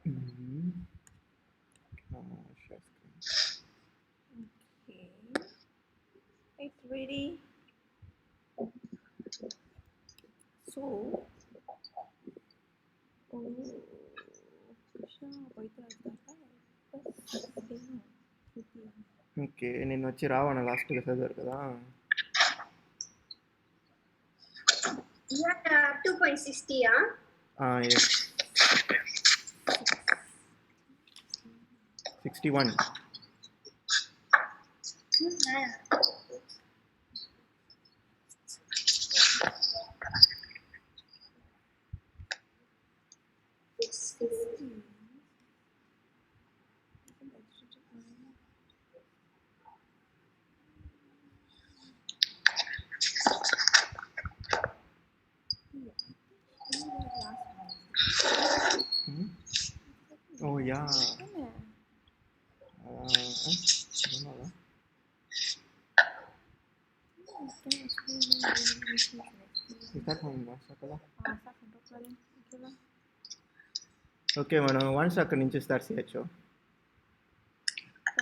Mm-hmm. Share screen. Okay. It's ready. So, apa itu okay నేను వచ్చి రావణ లాస్ట్గా చదివారు కదా Yeah, 2.60, yes 61 Oh yeah. Kita masak lah. Okay, mana once akan నుంచి start చేయొచ్చు.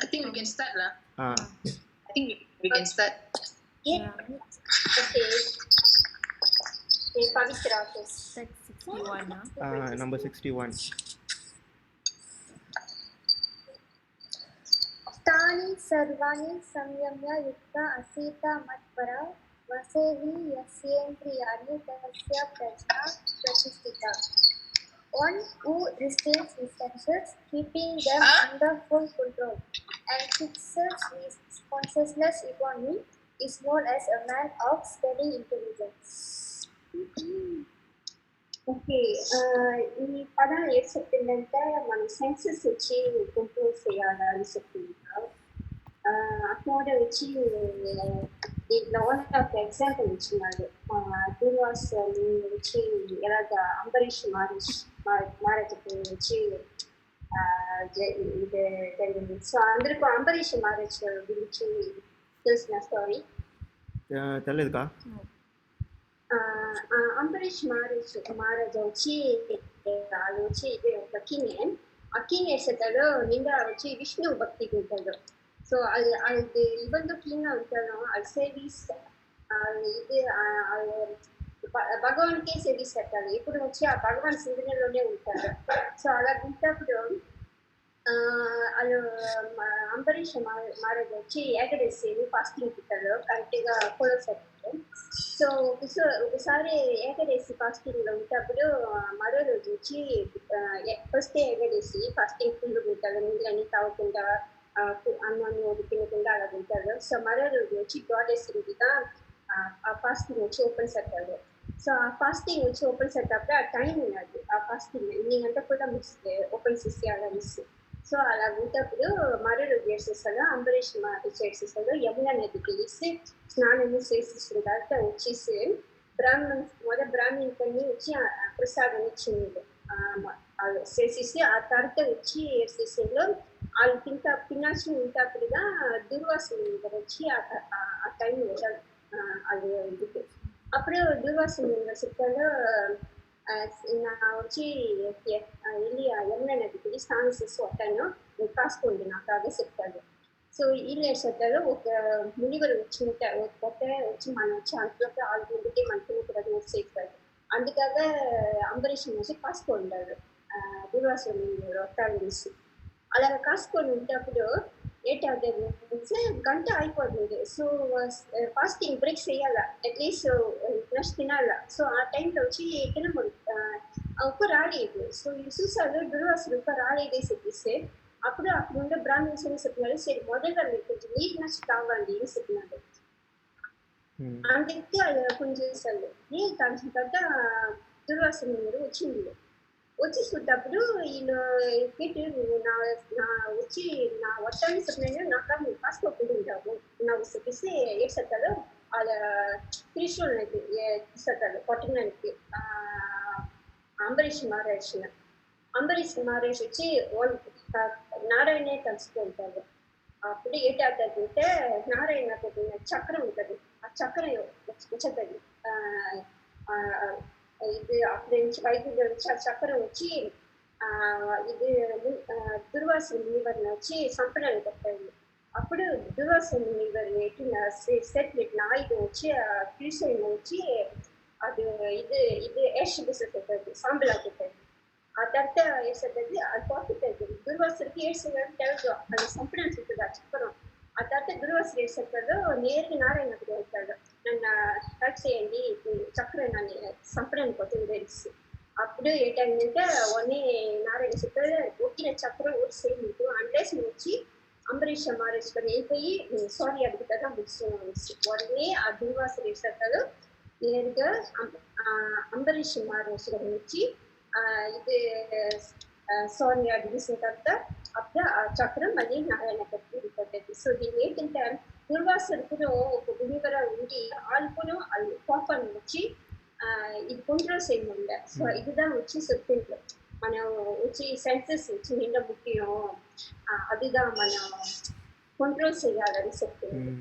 I think we can start lah. I think we can start. Yeah. Okay. Pavitra, Text 61. Number 61. तानि सर्वाणि संयम्य युक्ता असीता मत्परा वसेहि यस्येन्द्रियाणि तस्य प्रज्ञा प्रतिष्ठिता. One who restrains his senses, keeping them under full control, and fixes his consciousness upon me, is known as a man of steady intelligence. Okay, ఈ పదాలు ఏం చెప్పిందంటే మన సెన్సెస్ వచ్చి కంట్రోల్ చేయాలని చెప్తున్నారు. అక్కడ వచ్చి దీంట్లో ఒక ఎగ్జాంపుల్ ఇచ్చినాడు. దుర్వాస్ వచ్చి ఎలాగ అంబరీష్ మ్యారేజ్ వచ్చి ఇది జరిగింది. సో అందరికీ అంబరీష్ మ్యారేజ్ గురించి తెలిసిన స్టోరీ తెలియదుగా. అంబరీష్ మహారాజా వచ్చి అది వచ్చి ఒక కింగ్. ఆ కింగ్ వేసేటాడు నిండా వచ్చి విష్ణు భక్తి ఉంటాడు. సో అది ఇబ్బంది కింగ్ ఉంటాను అది సేవిస్ ఇది భగవాన్కే సేవిస్ పెట్టాలి. ఇప్పుడు వచ్చి ఆ భగవాన్ సింధులోనే ఉంటాడు. సో అలా ఉంటప్పుడు వాళ్ళు అంబరీష్ మహారాజు వచ్చి ఏకదశి ఫాస్టింగ్ పెట్టాడు కరెక్ట్గా ఫాలో చేస్తాడు. సో ఒకసారి ఏకదశి ఫాస్టింగ్లో ఉంటప్పుడు మరో రోజు వచ్చి ఫస్ట్ ఏకదశి ఫాస్టింగ్ ఫుల్ ఉంటాడు. నీళ్ళని తాగకుండా అన్నాన్ని తినకుండా అలా ఉంటాడు. సో మరో రోజు వచ్చి గాడెస్ ఇంటిగా ఆ ఫాస్టింగ్ వచ్చి ఓపెన్ చేస్తాడు. సో ఆ ఫాస్టింగ్ వచ్చి ఓపెన్ చేసేటప్పుడు ఆ టైం ఉన్నది. ఆ ఫాస్టింగ్ నీకంతా కూడా మిస్ ఓపెన్ చేసేయాలి మిస్. సో అలా ఉంటప్పుడు మరో రోజు చేసేస్తాడు. అంబరీష్ చేసేస్తాడు. యమునా నదికి వెళ్ళేసి స్నానం చేసేసిన తర్వాత వచ్చేసి బ్రాహ్మణ్ కన్నీ వచ్చి ప్రసాదం ఇచ్చింది చేసేసి ఆ తర్వాత వచ్చి వేసేసేలో వాళ్ళు తినాల్సిన ఉంటప్పుడుగా దుర్వాసులు వచ్చి ఆ టైం వచ్చాడు. అది అప్పుడు దుర్వాసులు చెప్పాడు நான் వచ్చి వెళ్ళి యమునా నదికి వెళ్ళి స్నానం చేసి వస్తాను కాసుకోండి నాకాగా చెప్తాడు. సో వీళ్ళు చెప్తారు ఒక మునివరు వచ్చి వచ్చి మనం వచ్చి అంతలోకి ఆడుకుంటే మనకి కూడా చేస్తారు. అందుకాக అంబరీష్ వచ్చి కాసుకొని ఉంటాడు దుర్వాసులు వస్తాడు అనేసి. అలా కాసుకొని ఉంటప్పుడు ఏంటంటే గంట అయిపోతుంది. సో ఫాస్టింగ్ బ్రేక్ చేయాలా అట్లీస్ట్ ఫ్రెష్ తినాలా. సో ఆ టైంలో వచ్చి తినకూడదు. ఉప్పు రాలేదు. సో చూసారు దుర్వాసులు ఉప్పు రాలేదే చెప్పేస్తే అప్పుడు అక్కడ ఉండే బ్రాహ్మణ్స్ అని చెప్పినాడు. సరే మొదలుగా మీరు కొంచెం నీరు నచ్చి తాగండి అని చెప్పినాడు. అందుకే అది కొంచెం చేశాడు. నీరు తాగిన తర్వాత దుర్వాసులు వచ్చింది. వచ్చి చూసేటప్పుడు వీళ్ళు కేட்டு వచ్చి నా వస్తాన్ని చెప్పిన నాక నువ్వు కాసుకోకుండా ఉంటావు నాకు చెప్పేసి ఏడ్చేస్తాడు. వాళ్ళ త్రిశూలకి తీసేస్తాడు కొట్టడానికి అంబరీష్ మహారాజ్ వచ్చి నారాయణే తలుచుకుంటాడు. అప్పుడు ఏంటంటే నారాయణ చక్రం ఉంటుంది. ఆ చక్రం వచ్చేది ఇది అక్కడి నుంచి వైద్యుడు వచ్చి ఆ చక్రం వచ్చి ఇది దుర్వాస మునివర్ని వచ్చి సంపడానికి పెట్టాడు. అప్పుడు దుర్వాస మునివర్ ఎట్టిన సెట్ పెట్టిన ఇది వచ్చి కిల్సైన్ వచ్చి ಅದು ಇದು ಎಷ್ಟು ಬಿಸಿರ್ತೈತೆ ಸಾಂಬಳ ಆಗ್ತೈತೆ ಆ ತರ್ತ ಎಷ್ಟೈತಿ ಅದು ಕಾಫಿತೈತಿ ದುರ್ವಾಸರಿಗೆ ಎಷ್ಟು ತೆಗೆದು ಅದು ಸಂಪಣ ಸಿಗ್ತದೆ ಚಪ್ಪరం ఆ తర్వాత దుర్వాస చేసేటాడు నేరుగా నారాయణ వెళ్తాడు నన్ను హెల్ప్ చేయండి చక్రం నన్ను సంపడానికి పోతుంది తెలిసి అప్పుడు ఏంటంటే ఒన్నీ నారాయణ చెప్పాడు ఒక్కిన చక్రం ఊరి సేమిటు అండేసి వచ్చి అంబరీష్ మారేసుకొని వెళ్ళిపోయి సారీ అడుగుతాడు ముగిసి ఒన్నీ ఆ దుర్వాస చేసేటాడు నేరుగా అంబరీష్ మారేసుకొని వచ్చి ఇది సారీ అడిగిసిన తర్వాత అప్పుడు ఆ చక్రం మళ్ళీ నారాయణ కట్టుకుంటుంది. సో దీన్ని ఏంటంటే దుర్వాసకుడు ఒక గుడివర ఉండి ఆల్పును వాళ్ళు కోపాన్ని వచ్చి ఇది కంట్రోల్ చేయకుండా సో இதுதான் வச்சு சொத்துங்க మనం వచ్చి సెన్సెస్ వచ్చి నిండా ముఖ్యం అదిదా మనం కంట్రోల్ చేయాలని చెప్తుంది.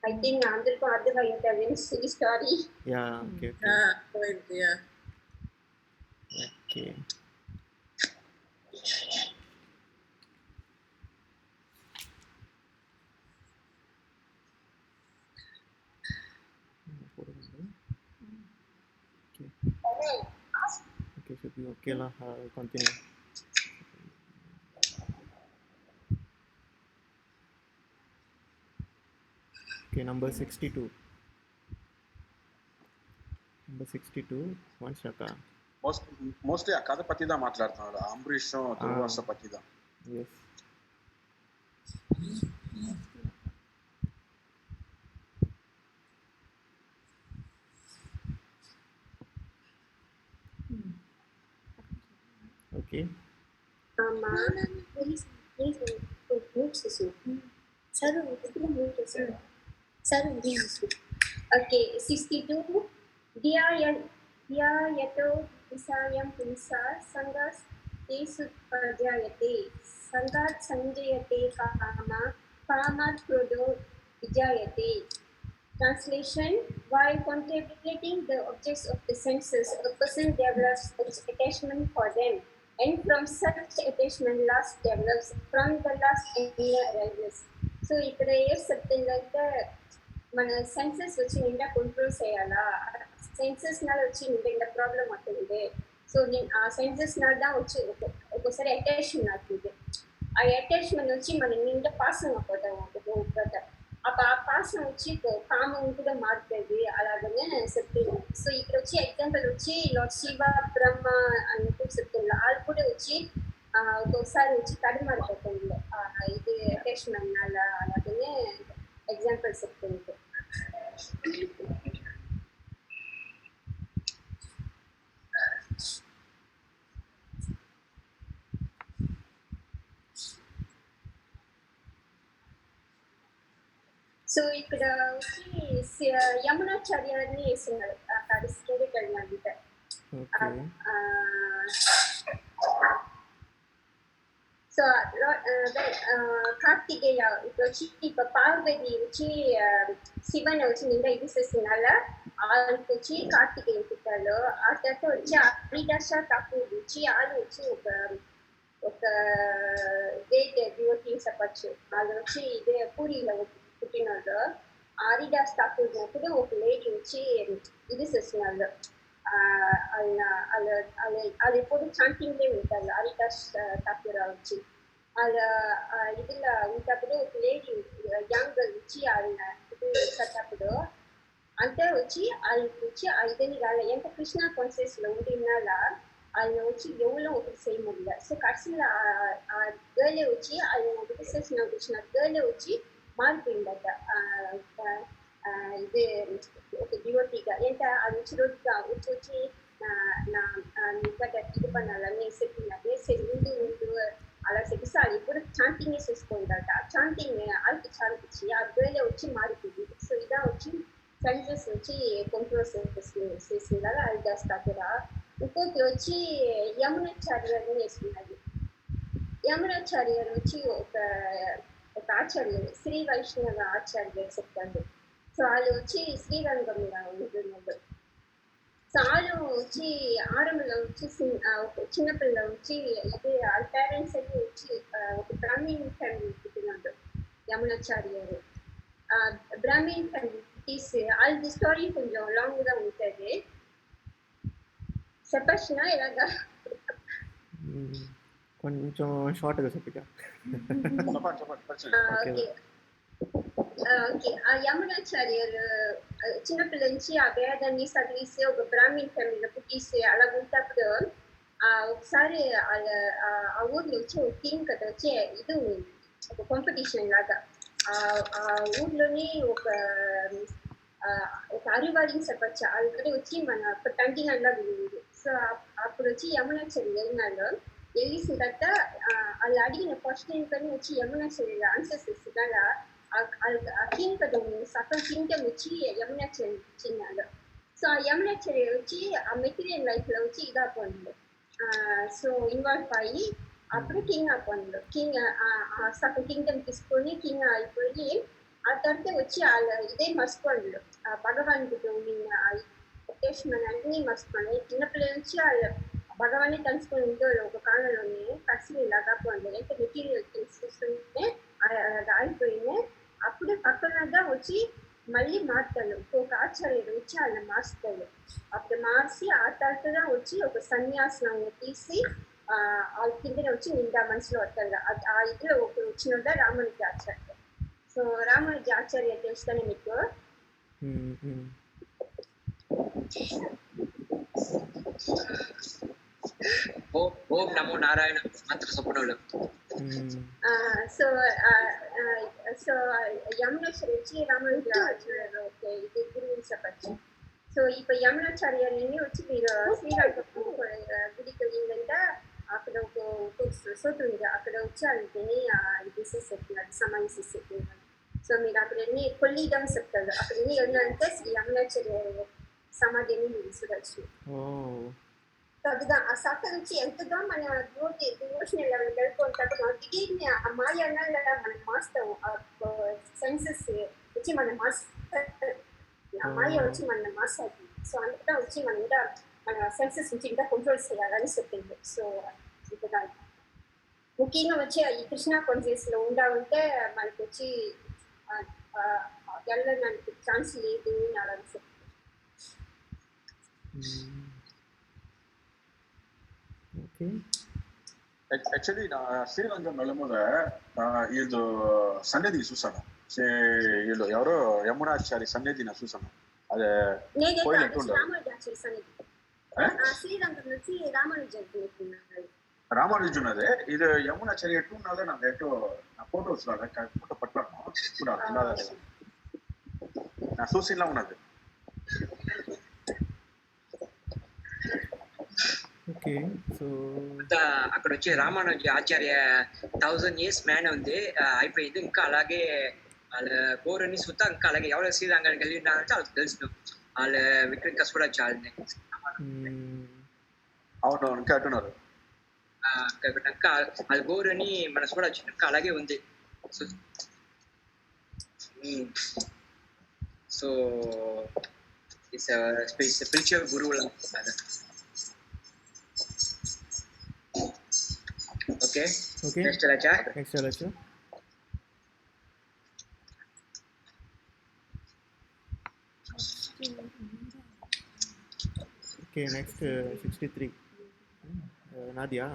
ఐ థింక్ అందరికీ అర్థమైంది ఈ story. Yeah okay okay Okay, should be okay lah. I'll continue. Okay, number 62. Number 62, one shaka. Mostly ఆ కథ పతిదా మాట్లాడుతున్నాడు Ambareesh Durvasa పతిదా. Yes. Okay. Okay, 62. Dia yato visayam punsa sangas tesupajayate sangat sanjayate kamat prodo vijayate. Translation: while contemplating the objects of the senses, a person develops attachment for them, and from such attachment lust develops. From the lust anger arises. So ఇక్కడ ఏం చెప్తుందంటే మన senses వచ్చి నిండా control చేయాలా, సెన్సెస్నాல వచ్చి నిండా problem అవుతుంది. సో ఆ సెన్సెస్నాல தான் వచ్చి ఒక్కోసారి అటాచ్మెంట్ అవుతుంది. ఆ అటాచ్మెంట్ వచ్చి మన నిండా పాసం అయిపోతాం ఒక్కొక్క. அப்போ பாசம் வச்சு இப்போ காமம் கூட மாறுறது అలాగనే చెప్తుంది. సో ఇక్కడ వచ్చి ఎగ్జాంపుల్ వచ్చి లార్డ్ శివ బ్రహ్మ అన్నట్టు చెప్తుంది. వాళ్ళు కూడా వచ్చి ఒక్కొక్కసారి వచ్చి తడిమారిపోతుంది ఇది అటాచ్మెంట్ అలాగనే ఎగ్జాంపుల్ చెప్తుంది. సో ఇక్కడ వచ్చి యమునాచార్యాన్ని వేస్తున్నారు అక్కడ స్టోరీ కలిగినట్టు. సో కార్తికేయ ఇప్పుడు వచ్చి இப்போ பார்வதி వచ్చి శివన్ వచ్చి నిండా ఇది చేసినాల వాళ్ళకి వచ్చి కార్తికేయ పుట్టారు. ఆ తర్వాత వచ్చి హరిదాస ఠాకూర్ వచ్చి వాళ్ళు వచ్చి ఒక గ్రేట్ డివోటీ చెప్పచ్చు. వాళ్ళు వచ్చి ఇదే పూరిలో పుట్టినాడు. హరిదాస్ ఠాకూర్ కూడా ఒక లేడీ వచ్చి ఇది చేస్తున్నారు. వాళ్ళు ఎప్పుడు చాంటింగ్లే ఉంటారు. హరిదాస్ ఠాకూర్ వచ్చి వాళ్ళ ఇదిలో ఉంటప్పుడు ఒక లేడీ యంగ్ గర్ల్ వచ్చి వాళ్ళ ఇది కట్టప్పుడు అంతే వచ్చి వాళ్ళకి వచ్చి ఇదని వాళ్ళ ఎంత కృష్ణ కాన్షియస్లో ఉండినాల వాళ్ళని వచ్చి ఎవరో ఒకటి செய்ய முடியல. ஸோ கடைசியில் கேர்ளே వచ్చి వాళ్ళని ఒకటి చేసిన కృష్ణ కేర్లే వచ్చి మారిపోయిందట. ఇది ఒక డివోటీగా ఏంట అది వచ్చి రోజుగా వచ్చి ఇది பண்ணாలని చెప్పినది సరి ఉండు అలా చెప్పేసి అది ఇప్పుడు చాంటింగే చేసుకుంటాట. ఆ చాంటింగ్ వాళ్ళకి చాలించి ఆ గేర్లే వచ్చి మారిపోయింది. సో ఇదా వచ్చి సెన్సెస్ వచ్చి కంట్రోల్ చేసిందా హరిదాస్ ఠాకూర్. ఇంకోటి వచ్చి యమునాచార్యని వేసుకున్నది. యమునాచార్యర్ వచ్చి ఒక ఆచార్యులు శ్రీ వైష్ణవ ఆచార్యులు చెప్తారు. సో వాళ్ళు వచ్చి శ్రీరంగంలో ఉంటున్నారు. చాలు వచ్చి ఆరంభంలో వచ్చి ఒక చిన్నపిల్ల వచ్చి ఇది వాళ్ళ పేరెంట్స్ అని వచ్చి ఒక బ్రాహ్మణ్ ఫ్యామిలీ పుట్టినాడు యమునాచార్యారు. బ్రాహ్మణ్ ఫ్యామిలీ తీసి వాళ్ళది స్టోరీ కొంచెం లాంగ్ గా ఉంటుంది. చెప్పచ్చునా ఇలాగా? కొంచెం షార్ట్గా చెప్పిక. Okay okay. ఆ యమునాచార్యులు చిన్నపిల్ల నుంచి ఆ వేదాన్ని చదివిస్తే ఒక బ్రాహ్మణ్ ఫ్యామిలీలో పుట్టిస్తే అలా ఉన్నప్పుడు ఒకసారి ఆ ఊర్లో వచ్చి ఒక టీం కదా వచ్చి ఇది ఒక కాంపిటీషన్ లాగా ఆ ఊర్లోనే ఒక అరివారిని చెప్పచ్చు అది వచ్చి మన తంటిన లాగా ఉంది. సో అప్పుడు వచ్చి యమునాచార్య వెళ్ళినాడు. వెళ్ళేసిన తర్వాత వాళ్ళు అడిగిన క్వశ్చన్ కానీ వచ్చి యమునాచార్య ఆన్సర్స్ ఇస్తున్నాగా ఆ కింగ్ కదా సగం కింగ్డమ్ వచ్చి యమునాచార్య ఇచ్చినాడు. సో ఆ యమునాచార్య వచ్చి ఆ మెటీరియల్ లైఫ్ లో వచ్చి ఇదా పోయిండు. సో ఇన్వాల్వ్ అయ్యి అప్పుడు కింగ్ అయిపోయిండు. కింగ్ సగం కింగ్డమ్ తీసుకొని కింగ్ అయిపోయి ఆ తర్వాత వచ్చి వాళ్ళ ఇదే మర్చిపోండు. భగవానుడు నిన్న ఉద్దేశం అన్ని మర్చిపోండి. చిన్నపిల్లల నుంచి వాళ్ళ భగవాన్ని తెలుసుకొని ఉండేవాళ్ళు ఒక కాలంలోనే కసిరి లాగా పోండి అంటే మెటీరియల్ తెలుసుకుంటే ఆగిపోయింది. అప్పుడు పక్కనగా వచ్చి మళ్ళీ మారుతాడు. ఒక ఆచార్యుడు వచ్చి వాళ్ళని మార్చుతాడు. అప్పుడు మార్చి ఆ తర్వాత వచ్చి ఒక సన్యాసంగా తీసి వాళ్ళ కింద వచ్చి నిండా మనసులో వస్తాడు. ఆ ఇదిలో ఒకరు వచ్చిన రామానుజ ఆచార్య. సో రామానుజ ఆచార్య తెలుస్తానే మీకు? ఓం నమో నారాయణ మంత్ర సొప్పుడోళ్ళు. సో సో యమునాచార్య వచ్చి రామానుజ ఆచార్య ఇది గురించి చెప్పచ్చు. సో ఇప్పుడు యమునాచార్యాన్ని వచ్చి మీరు శ్రీరంగం గుడికి వెళ్ళిందంటే అక్కడ ఒక సోటు ఉంది. అక్కడ వచ్చి వాళ్ళని తీసేసేస్తున్నారు, సమాధిసేస్తున్నారు. సో మీరు అక్కడ ఎన్ని కొల్లిదం చెప్తారు. అక్కడ ఎన్ని వెళ్ళాలంటే శ్రీ యమునాచార్య సమాధిని మీరు చూడవచ్చు. అదిగా ఆ సత్త నుంచి ఎంతగా మన డివోషనల్ లెవెల్ వెళ్ళిపోతాడు. మనం దిగి ఆ మాయ మనకి మాస్తాం. సెన్సెస్ వచ్చి మన ఆ మాయ వచ్చి మన మాస్తాడు. సో అంతా వచ్చి మన ఇంకా మన సెన్సెస్ నుంచి ఇంకా కంట్రోల్ చేయాలని చెప్పింది. సో ఇంకా ముఖ్యంగా వచ్చి ఈ కృష్ణ కాన్షియస్ లో ఉంటే మనకి వచ్చి వెళ్ళడానికి ఛాన్స్ లేదు అని చెప్తుంది. ಆಕ್ಚುಲಿ ಶ್ರೀರಂಗಂ ನಳಮೂಲ ಇದು ಸನ್ನಿಧಿ చూసాను. వీళ్ళు ఎవరో యమునాచారి సన్నిధి నా చూసాను. అదే రామానుజున్నదే ఇది యమునాచారి ఎట్టున్నదే నాకు ఎటు నా ఫోటోస్ ఫోటో పట్టుకున్నాను కూడా నా చూసిలా ఉన్నది. అక్కడ వచ్చి రామానుజ ఆచార్య 1000 years మ్యాన్ ఉంది అయిపోయింది. ఇంకా అలాగే వాళ్ళ గోరని సుత్తా ఇంకా అలాగే ఎవరో శ్రీరంగానికి వెళ్ళినారంటే వాళ్ళకి తెలుసు. వాళ్ళ విక్రమ్ కూడా చాలని అవును ఇంకా అంటున్నారు. ఇంకా వాళ్ళ గోరని మన చూడొచ్చు. ఇంకా అలాగే ఉంది. సో స్పిరిచువల్ గురువులు అనుకుంటున్నారు. Okay. Next Racha. Okay, next 63. Nadia.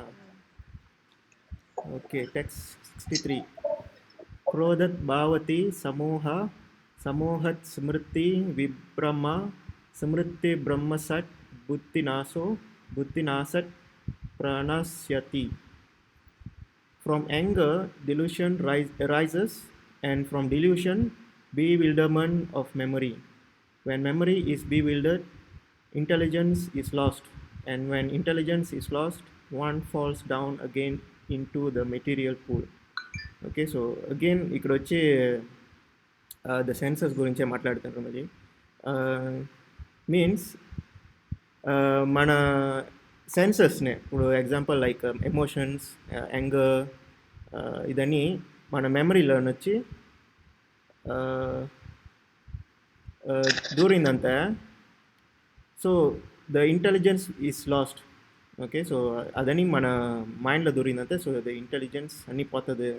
Okay, text 63. Krodhat bhavati samohat smriti vibrama smriti brahmasat buddhinasat pranasyati. From anger, delusion arises, and from delusion, bewilderment of memory. When memory is bewildered, intelligence is lost, and when intelligence is lost, one falls down again into the material pool. Okay, so again, ikkada vachi the senses gurinche maatladutunnaru mali. Means mana సెన్సెస్నే ఇప్పుడు example like emotions, anger ఇదన్నీ మన మెమరీలో వచ్చి దూరిందంతా. So the intelligence is lost. Okay, so అదని మన మైండ్లో దొరికిందంటే సో ద ఇంటెలిజెన్స్ అన్నీ పోతుంది.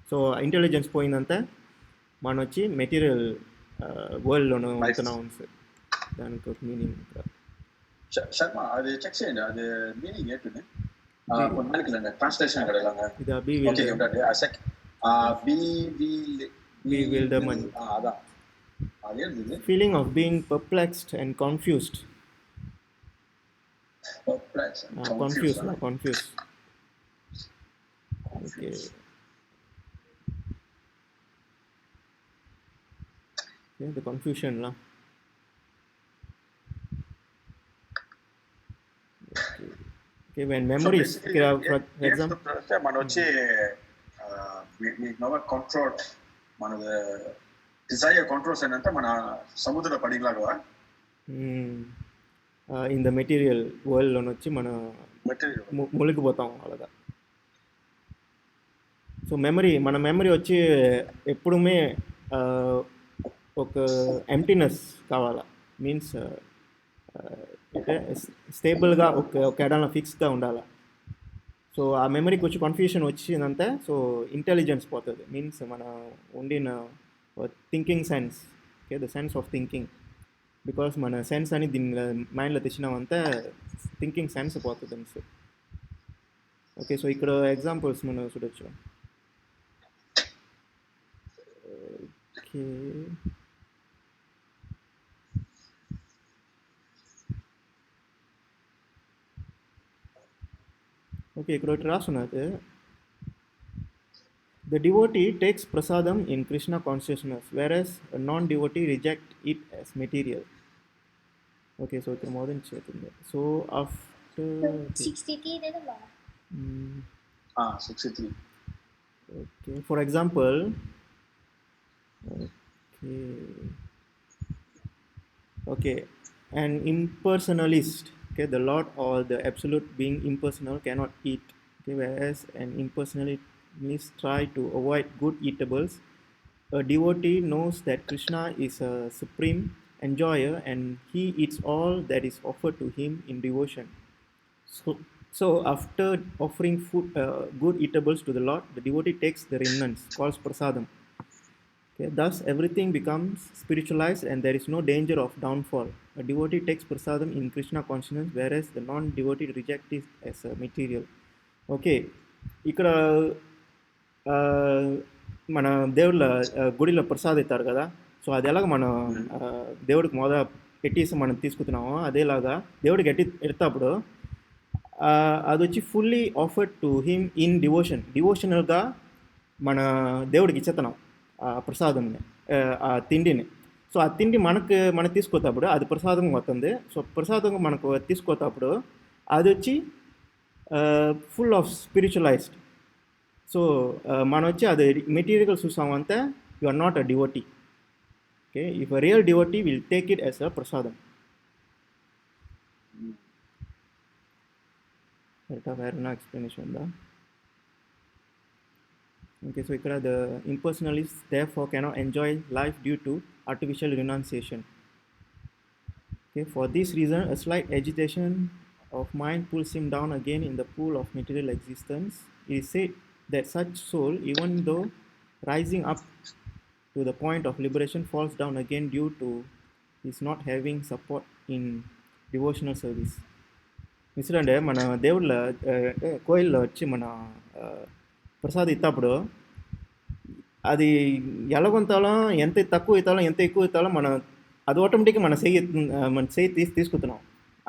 సో ఇంటెలిజెన్స్ పోయిందంటే మనం వచ్చి మెటీరియల్ వరల్డ్లోనూ ఉంటున్నాం సార్. దానికి ఒక మీనింగ్. శర్మ అది చెక్ చేయండి, అది మీనింగ్ ఏంటిది కొంతమందికి ట్రాన్స్లేషన్ అక్కడ ఇది అబి విల్డర్మన్ అదా అదేంటి feeling of being perplexed and confused. confused. Okay. Yeah, the confusion la. Okay, when memories, for example, మన వచ్చి we never control మన desire controls ఏంటంటే మన సముద్ర పడిగలాగా ఇన్ ద మెటీరియల్ వరల్డ్లోని వచ్చి మన మునిగిపోతాం అలాగా. సో మన మెమరీ వచ్చి ఎప్పుడుమే ఒక ఎంప్టీనెస్ కావాలా, మీన్స్ అంటే స్టేబుల్గా ఒక ఎడన ఫిక్స్గా ఉండాలి. సో ఆ మెమరీకి వచ్చి కన్ఫ్యూషన్ వచ్చిందంటే సో ఇంటెలిజెన్స్ పోతుంది, మీన్స్ మన ఉండిన thinking sense. Okay, the sense of thinking, because మన సెన్స్ అని దీని మైండ్లో తెచ్చినామంటే థింకింగ్ సెన్స్ పోతుంది సార్. ఓకే, సో ఇక్కడ ఎగ్జాంపుల్స్ మనం చూడొచ్చు. ఓకే, ఓకే ఇక్కడ ఒకటి రాస్తున్నది. The devotee takes prasadam in Krishna consciousness, whereas a non-devotee rejects it as material. Okay, so it's more than chetunde. So after 63 then ba? 63. Okay, for example, okay, an impersonalist, okay, the Lord or the absolute being impersonal cannot eat. Okay, whereas an impersonalist try to avoid good eatables. A devotee knows that Krishna is a supreme enjoyer and he eats all that is offered to him in devotion. So after offering food, good eatables to the Lord, the devotee takes the remnants, called prasadam. Okay, thus everything becomes spiritualized and there is no danger of downfall. A devotee takes prasadam in Krishna consciousness, whereas the non-devotee rejects it as a material. Okay, ఇక్కడ మన దేవుళ్ళ గుడిలో ప్రసాదం ఇస్తారు కదా, so అది ఎలాగ మనం దేవుడికి మొదలు పెట్టేసి మనం తీసుకుతున్నామో అదేలాగా దేవుడికి ఎడతాప్పుడు అది వచ్చి fully offered to him in డివోషనల్గా మన దేవుడికి ఇచ్చేతనం ఆ ప్రసాదంని, ఆ తిండిని. సో ఆ తిండి మనకు తీసుకోతప్పుడు అది ప్రసాదం అవుతుంది. సో ప్రసాదం మనకు తీసుకోతప్పుడు అది వచ్చి ఫుల్ ఆఫ్ స్పిరిచువలైజ్డ్. సో మనం వచ్చి అది మెటీరియల్ చూసామంటే you are not a devotee. Okay, if a real devotee will take it as a prasadam. వేరేనా ఎక్స్ప్లెనేషన్ ఉందా? ఓకే, సో ఇక్కడ the impersonalist therefore cannot enjoy life due to artificial renunciation. Okay, for this reason a slight agitation of mind pulls him down again in the pool of material existence. It is said that such soul, even though rising up to the point of liberation, falls down again due to his not having support in devotional service. మిస్రంటే మన దేవుళ్ళ కోయిల్లో వచ్చి మన ప్రసాదం ఇత్తప్పుడు అది ఎలాగొంతాలో ఎంత తక్కువ ఇస్తాలో ఎంత ఎక్కువ ఇస్తాలో మనం అది ఆటోమేటిక్గా మన చేయి తీసుకుతున్నాం.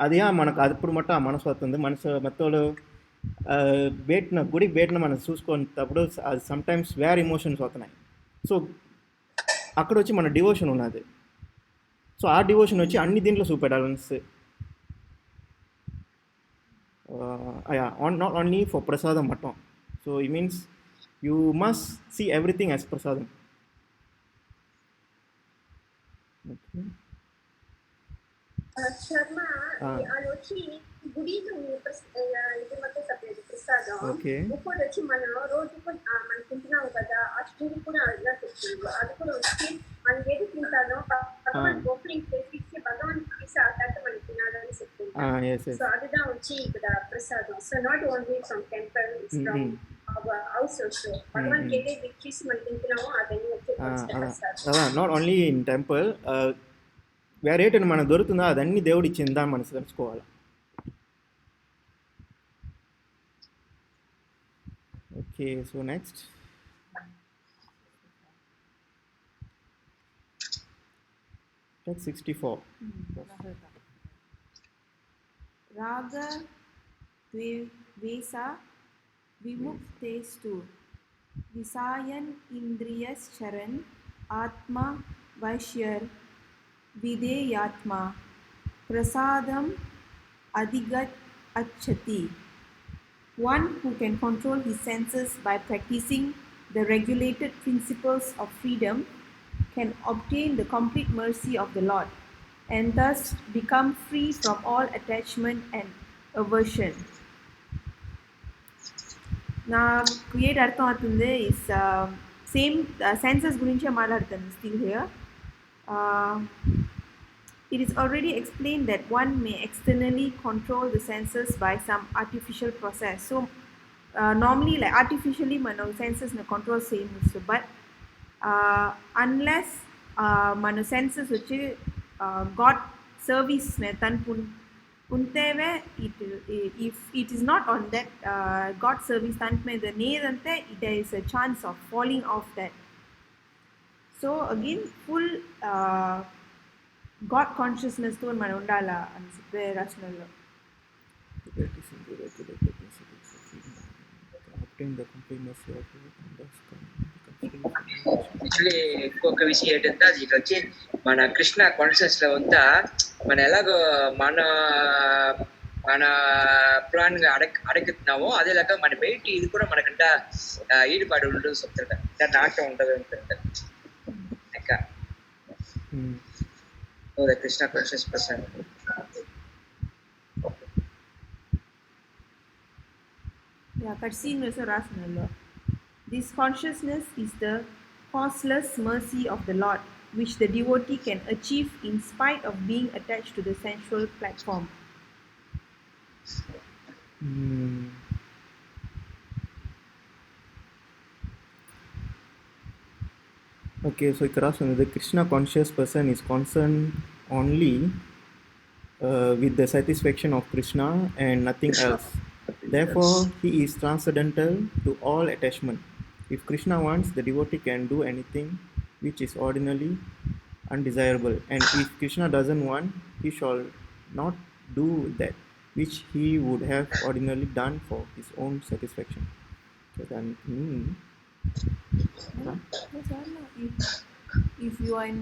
అది మనకు అప్పుడు మట్ట ఆ మనసు వస్తుంది. మనసు మొత్తంలో గుడికి బయటన మనం చూసుకునేటప్పుడు అది సమ్టైమ్స్ వేరే ఎమోషన్స్ వస్తున్నాయి. సో అక్కడ వచ్చి మన డివోషన్ ఉన్నది. సో ఆ డివోషన్ వచ్చి అన్ని దీంట్లో చూపెట్టాలని not only for prasadam mattam. So it means you must see everything as prasadam. Okay. Sharma అది వచ్చి గుడిలో ఇది మొత్తం సపరేట్ ప్రసాదం. ఇంకోటి వచ్చి మనం రోజు మనం తింటున్నాం కదా, ఆ స్టీల్ కూడా అలా చెప్తుంది. అది కూడా వచ్చి మనం ఏది తింటానో భగవాన్ ఓపెనింగ్ చేసి భగవాన్ తీసి ఆ తర్వాత మనం తినాలని చెప్తుంది. Yes, yes. So அதுதான் வச்சு ఇక్కడ பிரசாதம். So not only from temple, it's from our house also. பகவான் கேட்டே விக்கிஸ் மந்தினாவும் அதన్ని வச்சு பிரசாதம். అలా నాట్ ఓన్లీ ఇన్ టెంపుల్ వేరేటని మనకు దొరుకుతుందో అదన్నీ దేవుడు ఇచ్చిందా మనసు తెలుసుకోవాలి. Okay, so next text 64. Raga Dvesa Vimuktestu Visayan Indriyas Charan Atma Vaishyar Videyatma Prasadam Adigat Achati. One who can control his senses by practicing the regulated principles of freedom can obtain the complete mercy of the Lord and thus become free from all attachment and aversion. నా create అర్థం అవుతుంది is same senses గురించే మాట్లాడుతుంది still here. It is already explained that one may externally control the senses by some artificial process. So normally like artificially మన senses na control చేయొచ్చు, but unless మన senses వచ్చి God service నే తను ఉంటేవే if it is not on that God service తన మీద నేదంతే there is a chance of falling off that. So again full God consciousness తో మనం ఉండాలా అని చెప్పే రాసినలో. యాక్చువల్లీ ఇంకొక విషయం ఏంటంటే అది ఇట్లా వచ్చి మన కృష్ణ కాన్షియస్ లో అంతా మన ఎలాగో మన ప్రాణ్ అడగతున్నామో అదేలాగా మన బయట ఇది కూడా మనకంట ఈడుపాడు ఉండదు చెప్తాడు, నాట్యం ఉండదు అంటారు ఇంకా. The Krishna conscious person. Yeah, Karsin also rasanalo. This consciousness is the causeless mercy of the Lord, which the devotee can achieve in spite of being attached to the sensual platform. Okay, so ఇక్కడ the Krishna conscious person is concerned only with the satisfaction of Krishna and nothing else. Therefore, he is transcendental to all attachment. If Krishna wants, the devotee can do anything which is ordinarily undesirable, and if Krishna doesn't want, he shall not do that which he would have ordinarily done for his own satisfaction. So then, If you are in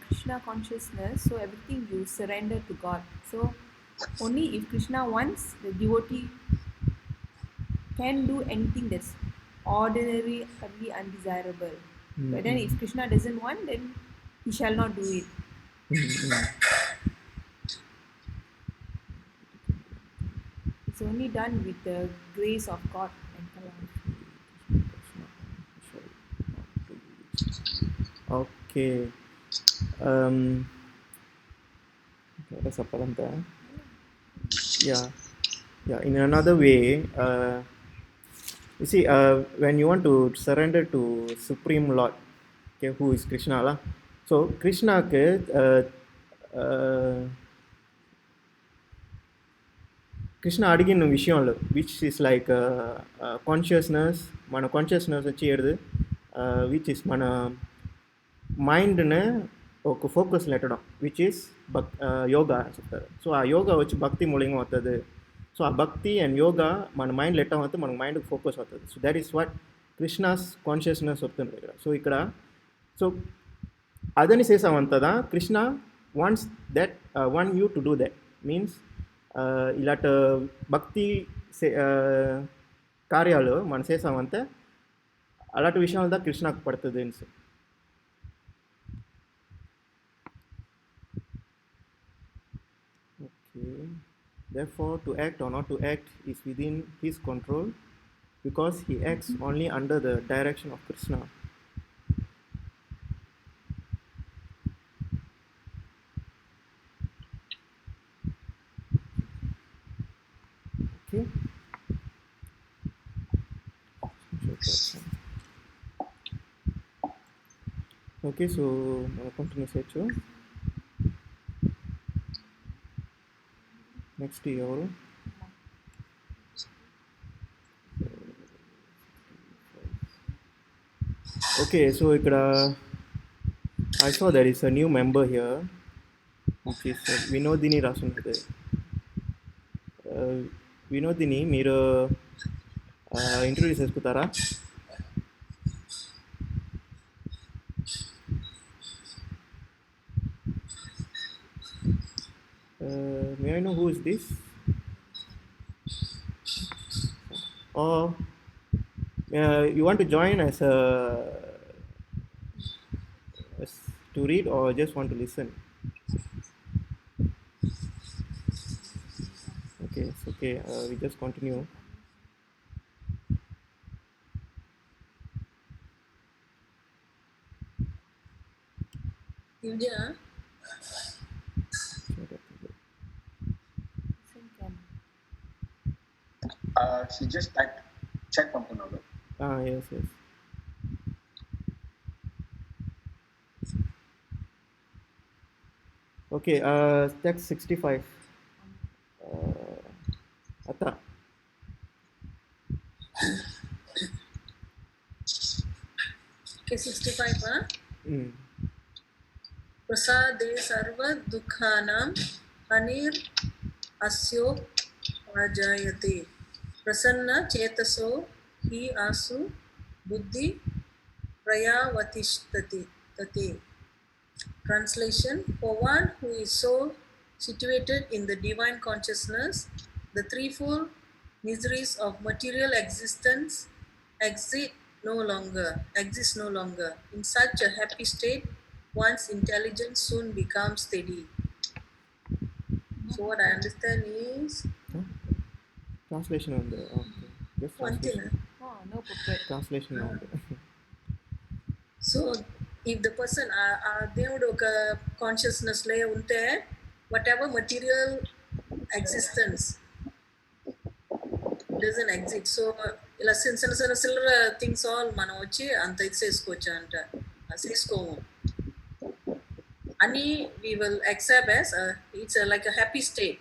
Krishna consciousness, so everything you surrender to God. So only if Krishna wants, the devotee can do anything that's ordinary undesirable. But then if Krishna doesn't want, then he shall not do it. It's only done with the grace of God and Allah. Okay. Ada sapalan ta? Yeah. In another way, you see, when you want to surrender to Supreme Lord, okay, who is Krishna lah. So Krishna ke Krishna అడిగిన విషయంలో which is like consciousness, మన consciousness వచ్చి ఏడుది which is మన మైండ్ని ఒక ఫోకస్లో పెట్టడం which is yoga చెప్తారు. So ఆ యోగా వచ్చి భక్తి మూలంగా అవుతుంది. సో ఆ భక్తి అండ్ యోగా మన మైండ్లో ఎట్టడం అవుతుంది, మన మైండ్కి ఫోకస్ అవుతుంది. So that is what Krishna's consciousness వస్తుంది ఇక్కడ. సో ఇక్కడ సో అదని చేసామంతదా Krishna wants that want you to do that means ఇలాంటి భక్తి కార్యాలు మనం చేసామంతే అలాంటి విషయాలదా కృష్ణకు పడుతుంది. Okay. Therefore, to act or not to act is within his control because he acts only under the direction of Krishna. Okay, so continue చేయొచ్చు. Next ఎవరు? Okay, so ఇక్కడ I saw there is a new member here, which is Vinodini రాసున్నది. వినోదిని, మీరు introduce చేసుకుంటారా? May I know who is this? Or you want to join as to read or just want to listen? Okay, it's okay. We just continue. Divya, she just typed check பண்ணுனால. Yes. Okay, text 65. Atta. okay, 65, huh? Prasade sarva dukhanam hanir asyo ajayate. Prasanna chetaso hi asu buddhi prayavatishtate. Translation: for one who is so situated in the divine consciousness, the threefold miseries of material existence exist no longer. In such a happy state, one's intelligence soon becomes steady. So what I understand is Translation on the okay. Just one thing. translation. No booklet. Translation on the So if the person దేవుడు ఒక consciousness లో ఉంటే whatever material existence doesn't exist. So ఇలా చిన్న సిల్లర్ things all మనం వచ్చి అంత ఇది చేసుకోవచ్చు అంట, చేసుకోము అని we will accept as it's like a happy state.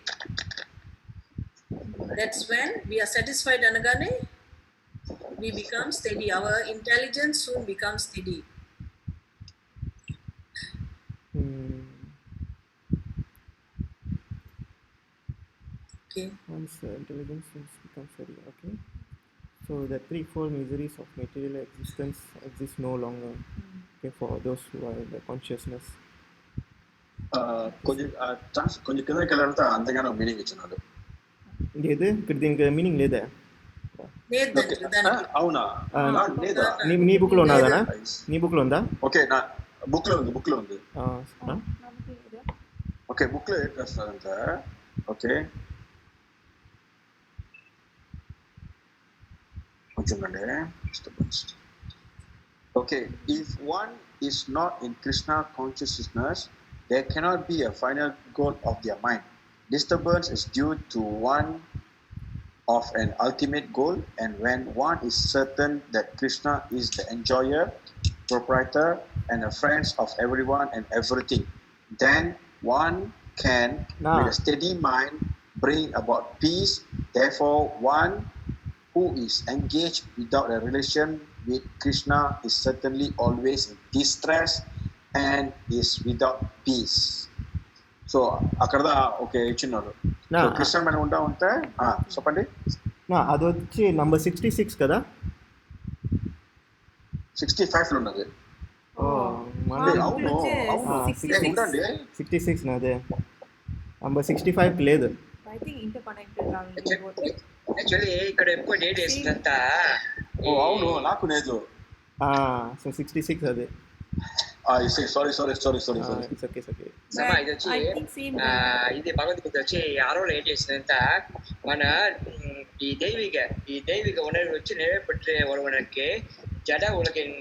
That's when we are satisfied అనగానే we become steady. Our intelligence soon becomes steady. Okay. Once intelligence becomes steady. Okay. So the threefold miseries of material existence exist no longer. Okay, for those who are in the consciousness. కొంచెం కిందకి వెళ్ళాలంటే అంతగానో meaning ఇచ్చినాడు. లేదు, ఇక్కడ దీనికి meaning లేదా? అవునా? లేదా? నీ బుక్ లో ఉన్నదా? నీ బుక్ లో ఉందా? ఓకే, నా బుక్ లో ఉంది. ఓకే, బుక్ లో ఏం చేస్తారంటే okay కొంచెండి. Okay, if one is not in Krishna consciousness, there cannot be a final goal of their mind. Disturbance is due to one of an ultimate goal, and when one is certain that Krishna is the enjoyer, proprietor, and a friend of everyone and everything, then one can, with a steady mind, bring about peace. Therefore, one who is engaged without a relation with Krishna is certainly always in distress and is without peace. So అక్కడ okay ఇచ్చినారు. కృష్ణ మన ఉంటే చెప్పండి. అది వచ్చి number 66 కదా? 65 లో ఉన్నది. అవును 66 నాదే. నంబర్ 65 లేదు. I think interconnected యాక్చువల్లీ ఇక్కడ ఎక్కువ డేట్ వేస్తుందంట. అవును, నాకు లేదు. సో 66 అదే. Sorry it's okay. ఇది వచ్చి ఇది భగవద్గీత వచ్చి 6వ డేట్ వేస్తుందంట. మన ఈ தெய்வீக உணர்வு வச்சு நிறைவேற்ற ஒருவனுக்கு ஜட உலகின்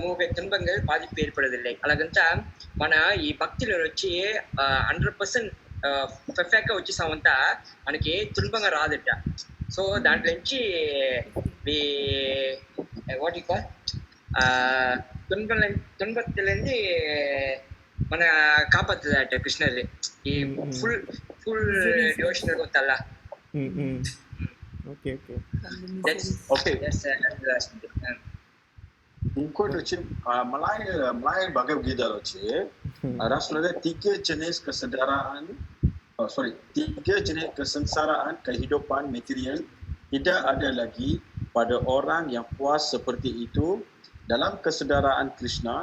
மூக துன்பங்கள் பாதிப்பு ஏற்படுவதில்லை. అలాగంతా మన ఈ భక్తులు వచ్చి 100% పర్ఫెక్ట్గా వచ్చేసామంతా మనకి తుల్బంగా రాదట. సో దాంట్లో నుంచి what you call துன்பத்திலிருந்து మన కాపాడుతాడట కృష్ణుడు ఈ ఫుల్ డివోషన్ ಗೊತ್ತಲ್ಲ ఓకే Okay. Ikut వచ్చి Melayu Bhagavad వచ్చి rasanya tiga jenis kesedaraan tiga jenis kesengsaraan kehidupan material tidak ada lagi pada orang yang puas seperti itu dalam kesedaraan Krishna.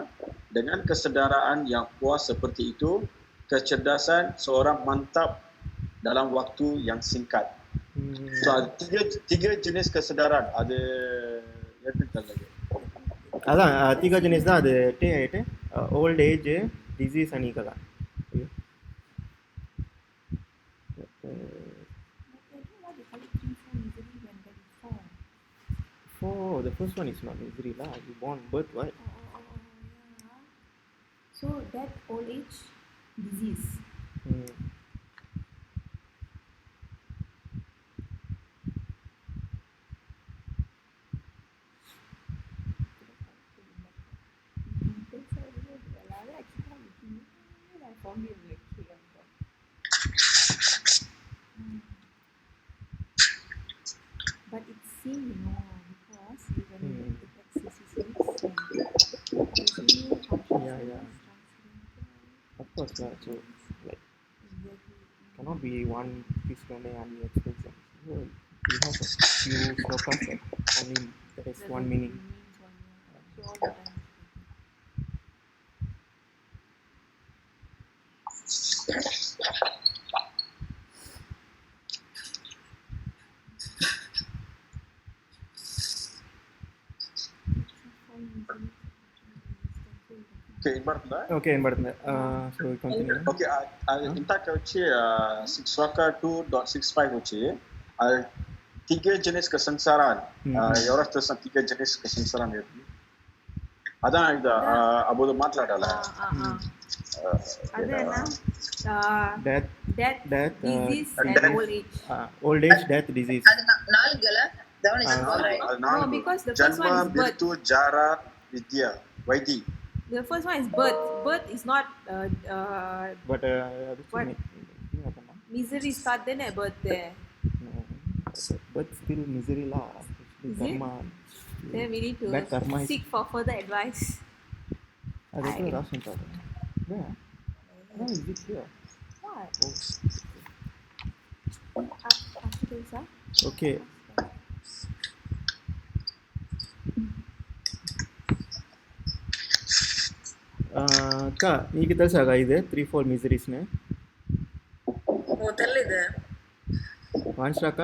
Dengan kesedaraan yang puas seperti itu, kecerdasan seorang mantap dalam waktu yang singkat. So tiga jenis kesedaran ada yang lagi. அதான் tiga jenis தான் அது ஆயிட்டு old age disease அனிக்கலா Oh, the first one is not misery lah. You born birth what? Yeah. So that old age disease. But it seems, because even the Yeah. Of course lah. So like cannot be one piece only and you expect them. So, you have a few slokas that only there is one meaning. Okay, so we continue. Okay, entah kecil sloka 2.65 kecil. Tiga jenis kesengsaraan. Orang tentang tiga jenis kesengsaraan itu. Ada abu matladalah. Adana Death, disease and old age. Old age, death, disease. No, because the first one is birth. Janma, jara, vidya, vaidi. The first one is birth. Birth is not But what? Misery start then at birth there. But still misery lah. Is Karma. Then we need to Bad karma is- seek for further advice. That's Rasan thought. Yeah. No, is it here? What? Oh. After this, Okay. Kak, నీకు తెలుసా ఇది 3-4 miseries నే ఓ తెలీదు వాన్స్రాక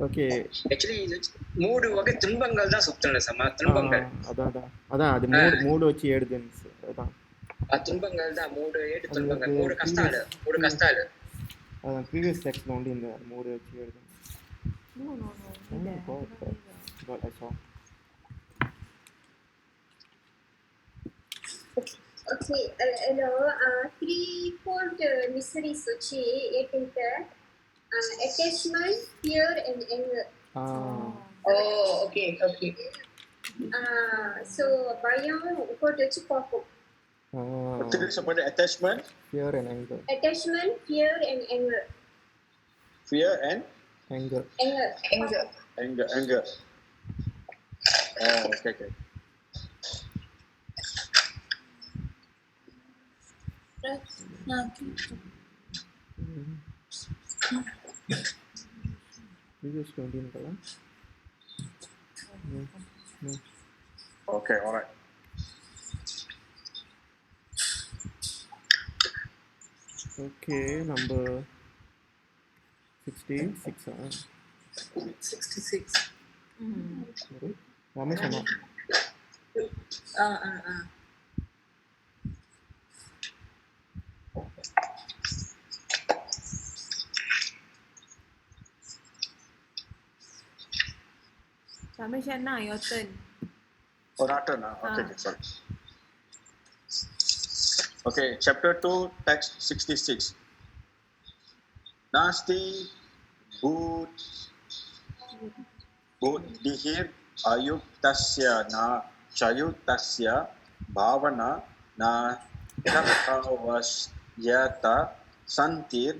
okay actually மூடு வகை துன்பங்கள் தான் சுத்தல சமா துன்பங்கள் அதான் அது மூடு வச்சு ஏடுதுன்னு அதான் துன்பங்கள் தான் மூடு ஏடு துன்பங்கள் மூடு கஷ்டாலு அதான் ப்ரீவியஸ் டெக்ஸ்ட்ல வந்து இந்த மூடு வச்சு ஏடுது No. God, I saw. Okay, threefold miseries which attachment, fear and anger. Oh, okay. So bayang ukur dia cukup Terus pada attachment, Fear and anger. attachment, fear and anger. fear and Anger. anger. Oh, okay. Previous 20 kala. No. Okay, alright. Okay, number 66. 66 Ramesh Amma. Ramesh Anna, your turn. Oh, not turn. Okay, Ah. sorry. Okay, chapter 2, text 66. Nasti buddhihir ayuktasya na chayutasya bhavana na kartavasyata santir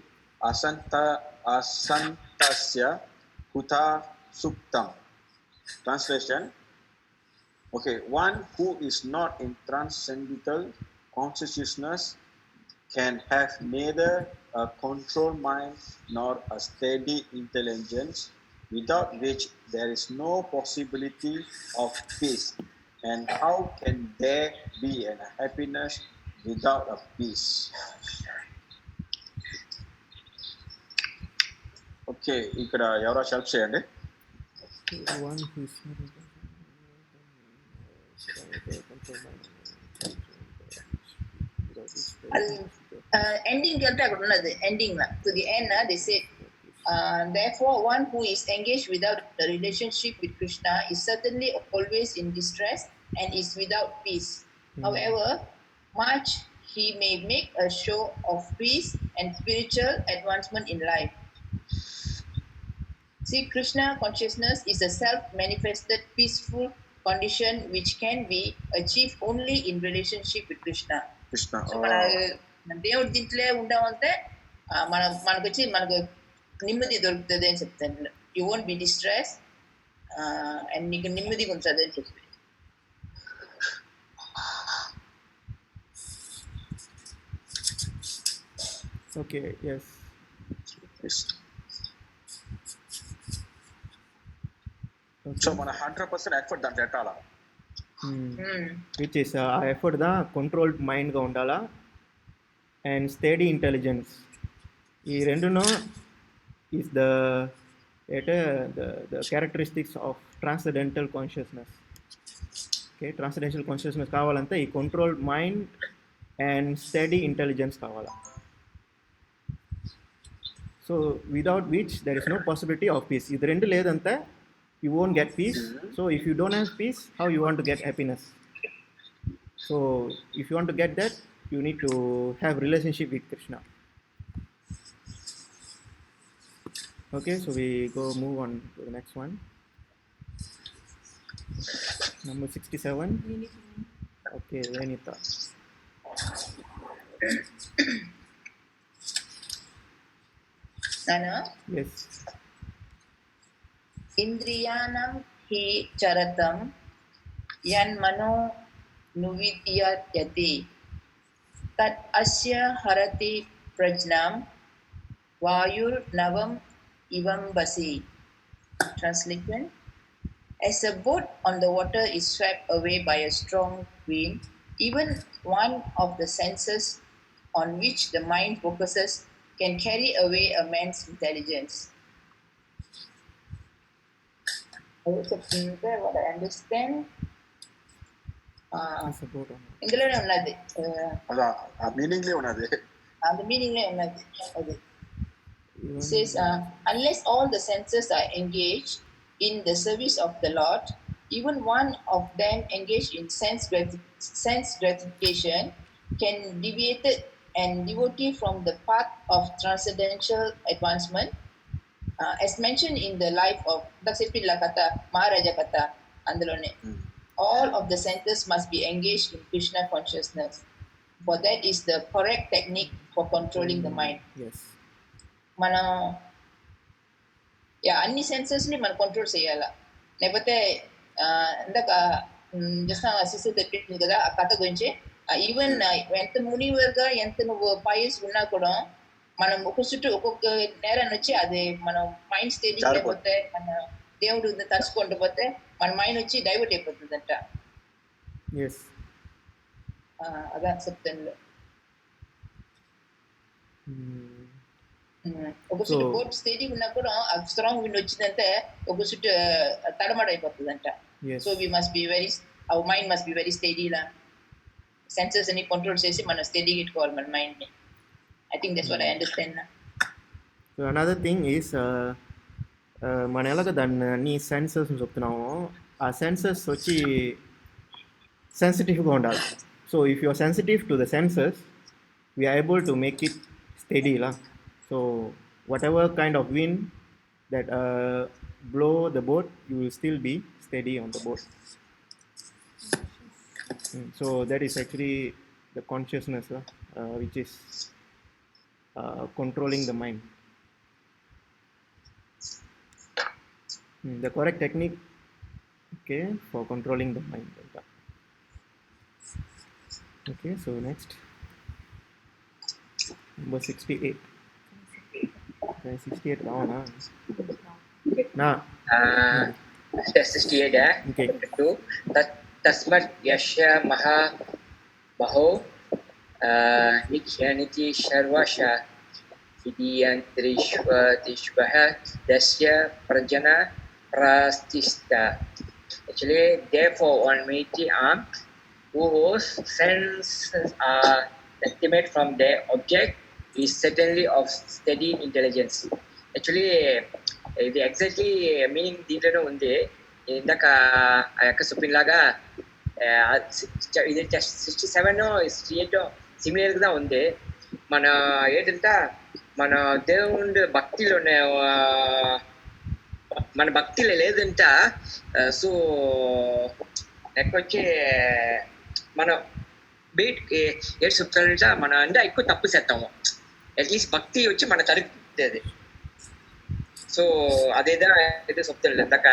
asantasya kuta suktam. Translation. Okay, one who is not in transcendental consciousness can have neither a controlled mind nor a steady intelligence, without which there is no possibility of peace. And how can there be a happiness without a peace? Okay, ఇక్కడ ఎవరో help చేయండి. One who is not in Ending ending to the end they say therefore one who is engaged without a relationship with Krishna is certainly always in distress and is without peace. However much he may make a show of peace and spiritual advancement in life. See, Krishna consciousness is a self-manifested peaceful condition which can be achieved only in relationship with Krishna. Krishna. So మన దేవుడి దీంట్లో ఉండమంటే మనకు వచ్చి మనకు నెమ్మది దొరుకుతుంది అని చెప్తాను. You won't be distress and నీకు నెమ్మదిగా ఉంటుంది అని చెప్పి. Okay, yes. సో మన 100% ఎఫర్ట్ దాంట్లో పెట్టాలా, విచ్ ఇస్ ఆ ఎఫర్ట్ దా కంట్రోల్డ్ మైండ్గా ఉండాలా అండ్ స్టడీ ఇంటెలిజెన్స్. ఈ రెండును is the characteristics of transcendental consciousness. Okay, transcendental consciousness కావాలంటే ఈ controlled mind and steady intelligence కావాలా. So without which there is no possibility of peace. ఇది రెండు లేదంటే you won't get peace. So if you don't have peace, how you want to get happiness? So if you want to get that, you need to have relationship with Krishna. Okay, so we move on to the next one. Number 67. Okay, Vanita. Nana? Yes. Indriyanam hi charatam yan mano nuvidyate tat asya harati prajnam vayur navam ivam basi. Translation. As a boat on the water is swept away by a strong wind, even one of the senses on which the mind focuses can carry away a man's intelligence. What I understand ఇందులోనే ఉన్నది, మీనింగ్లే ఉన్నది, the meaning ఉన్నది అది. It says unless all the senses are engaged in the service of the Lord, even one of them engaged in sense gratification can deviate and devotee from the path of transcendental advancement. As mentioned in the life of Daksipilla Katha, Maharaja Katha, Andalone, all of the senses must be engaged in Krishna consciousness, for that is the correct technique for controlling the mind. Yes. మనం అన్ని సెన్సెస్ని మనం control చేయాల. లేకపోతే ఇందాక just sister చెప్పింది కదా ఆ కథ గురించి, ఈవెన్ ఎంత మునివర్గా ఎంత నువ్వు పైస్ ఉన్నా కూడా మనం ఒక్కొక్క నేరాన్ని వచ్చి అది మనం మైండ్ స్టేజ్ అయిపోతే, మన దేవుడు తలుచుకుంటూ పోతే మన మైండ్ వచ్చి డైవర్ట్ అయిపోతుందంట. అదా చెప్తాను. ఒక చుట్టూ బోట్ స్టేజ్ ఉన్నా కూడా స్ట్రాంగ్ విండ్ వచ్చిందంటే ఒక చుట్టూ తడమడ అయిపోతుందంట. So we must be very, our mind must be very స్టడీలా. సెన్సెస్ అన్ని కంట్రోల్ చేసి మనం స్టడీగా పెట్టుకోవాలి మన మైండ్ని. I think that's what I understand now. So another thing is మన ఎలాగ దాన్ని అన్ని సెన్సర్స్ చెప్తున్నాము ఆ సెన్సర్స్ వచ్చి సెన్సిటివ్గా ఉండాలి. So if you are sensitive to the senses we are able to make it steady lah. So whatever kind of wind that blow the boat, you will still be steady on the boat. So that is actually the consciousness lah, which is controlling the mind. The correct technique, okay, for controlling the mind. Okay, so next number 68. Okay, 68 down. Nah. 68 Okay. Tasmat yasha maha baho nikyaniti sharvasha idiyantrishva tishvaha dasya prajana prastista. Actually, therefore, Almighty arm whose senses are estimate from their object is certainly of steady intelligence. Actually, ఇది exactly meaning దీంట్లోనే ఉంది. ఇందాక ఆ యొక్క supreme లాగా ఇది 67 68 సిమిలర్గా ఉంది. మన ఏంటంటే మన దేవుడి భక్తిలోనే మన భక్తిలో లేదంట. సో వచ్చి మనం బీట్ ఏడు చెప్తారంట మన అంటే ఎక్కువ తప్పు చేస్తాము. అట్లీస్ట్ భక్తి వచ్చి మన తడుపుతుంది. సో అదేదో అయితే చెప్తాడు ఇందాక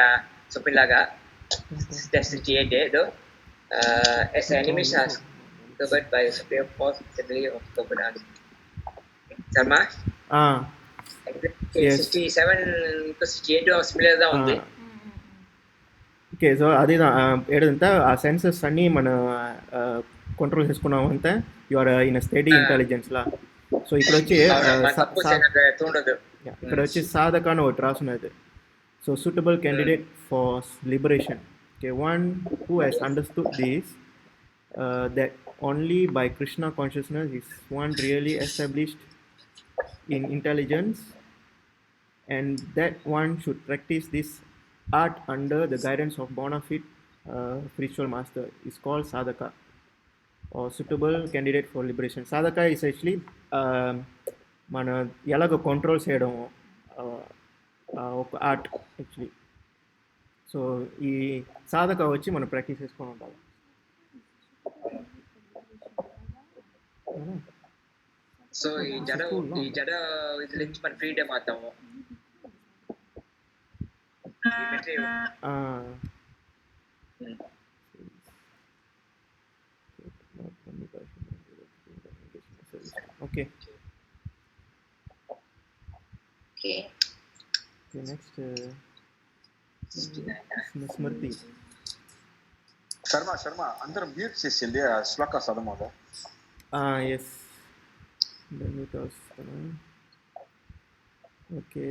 చెప్పినలాగా ఏదో as enemies are covered by supreme force steadily of covenant. Sharma? Yes. 67 to 68 similar గా ఉంది. ఓకే, సో అదే ఏంటంటే ఆ సెన్సెస్ అన్నీ మన కంట్రోల్ చేసుకున్నాము అంతే you are in steady intelligence లా. సో ఇక్కడ వచ్చి ఇక్కడ వచ్చి సాధక అని ఒకటి రాసున్నది. So suitable candidate for liberation. Okay, one who has understood this that only by Krishna consciousness is one really established in intelligence, and that one should practice this art under the guidance of bona fide spiritual master is called sadhaka or suitable candidate for liberation. Sadhaka is actually మన ఎలాగ control చేయడం ఒక art actually. So ఈ సాధక వచ్చి మనం practice చేసుకొని ఉండాలి. సో ఈ జడ ఇది నుంచి మన ఫ్రీడమ్ అవుతాము. Okay. Okay. Okay, next Smriti. Sharma, అందరం మ్యూట్ చేసింది శ్లోక చదవమా? Yes. Mute వస్తాను. Okay.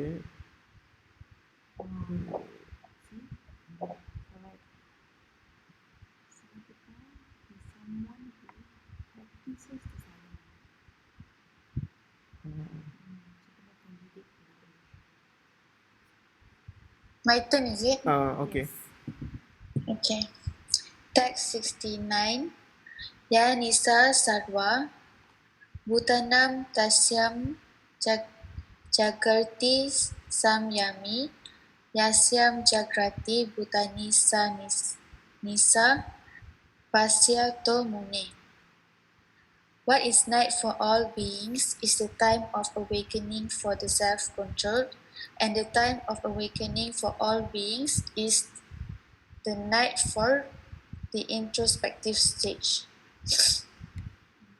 My turn, is it? Okay. Okay. Text 69. Ya Nisa Sarva Bhutanam Tasyam Jagarti Samyami Yasyam Jagrati Bhutani Sa Nisa Pasya To Mune. What is night for all beings is the time of awakening for the self-control, and the time of awakening for all beings is the night for the introspective stage.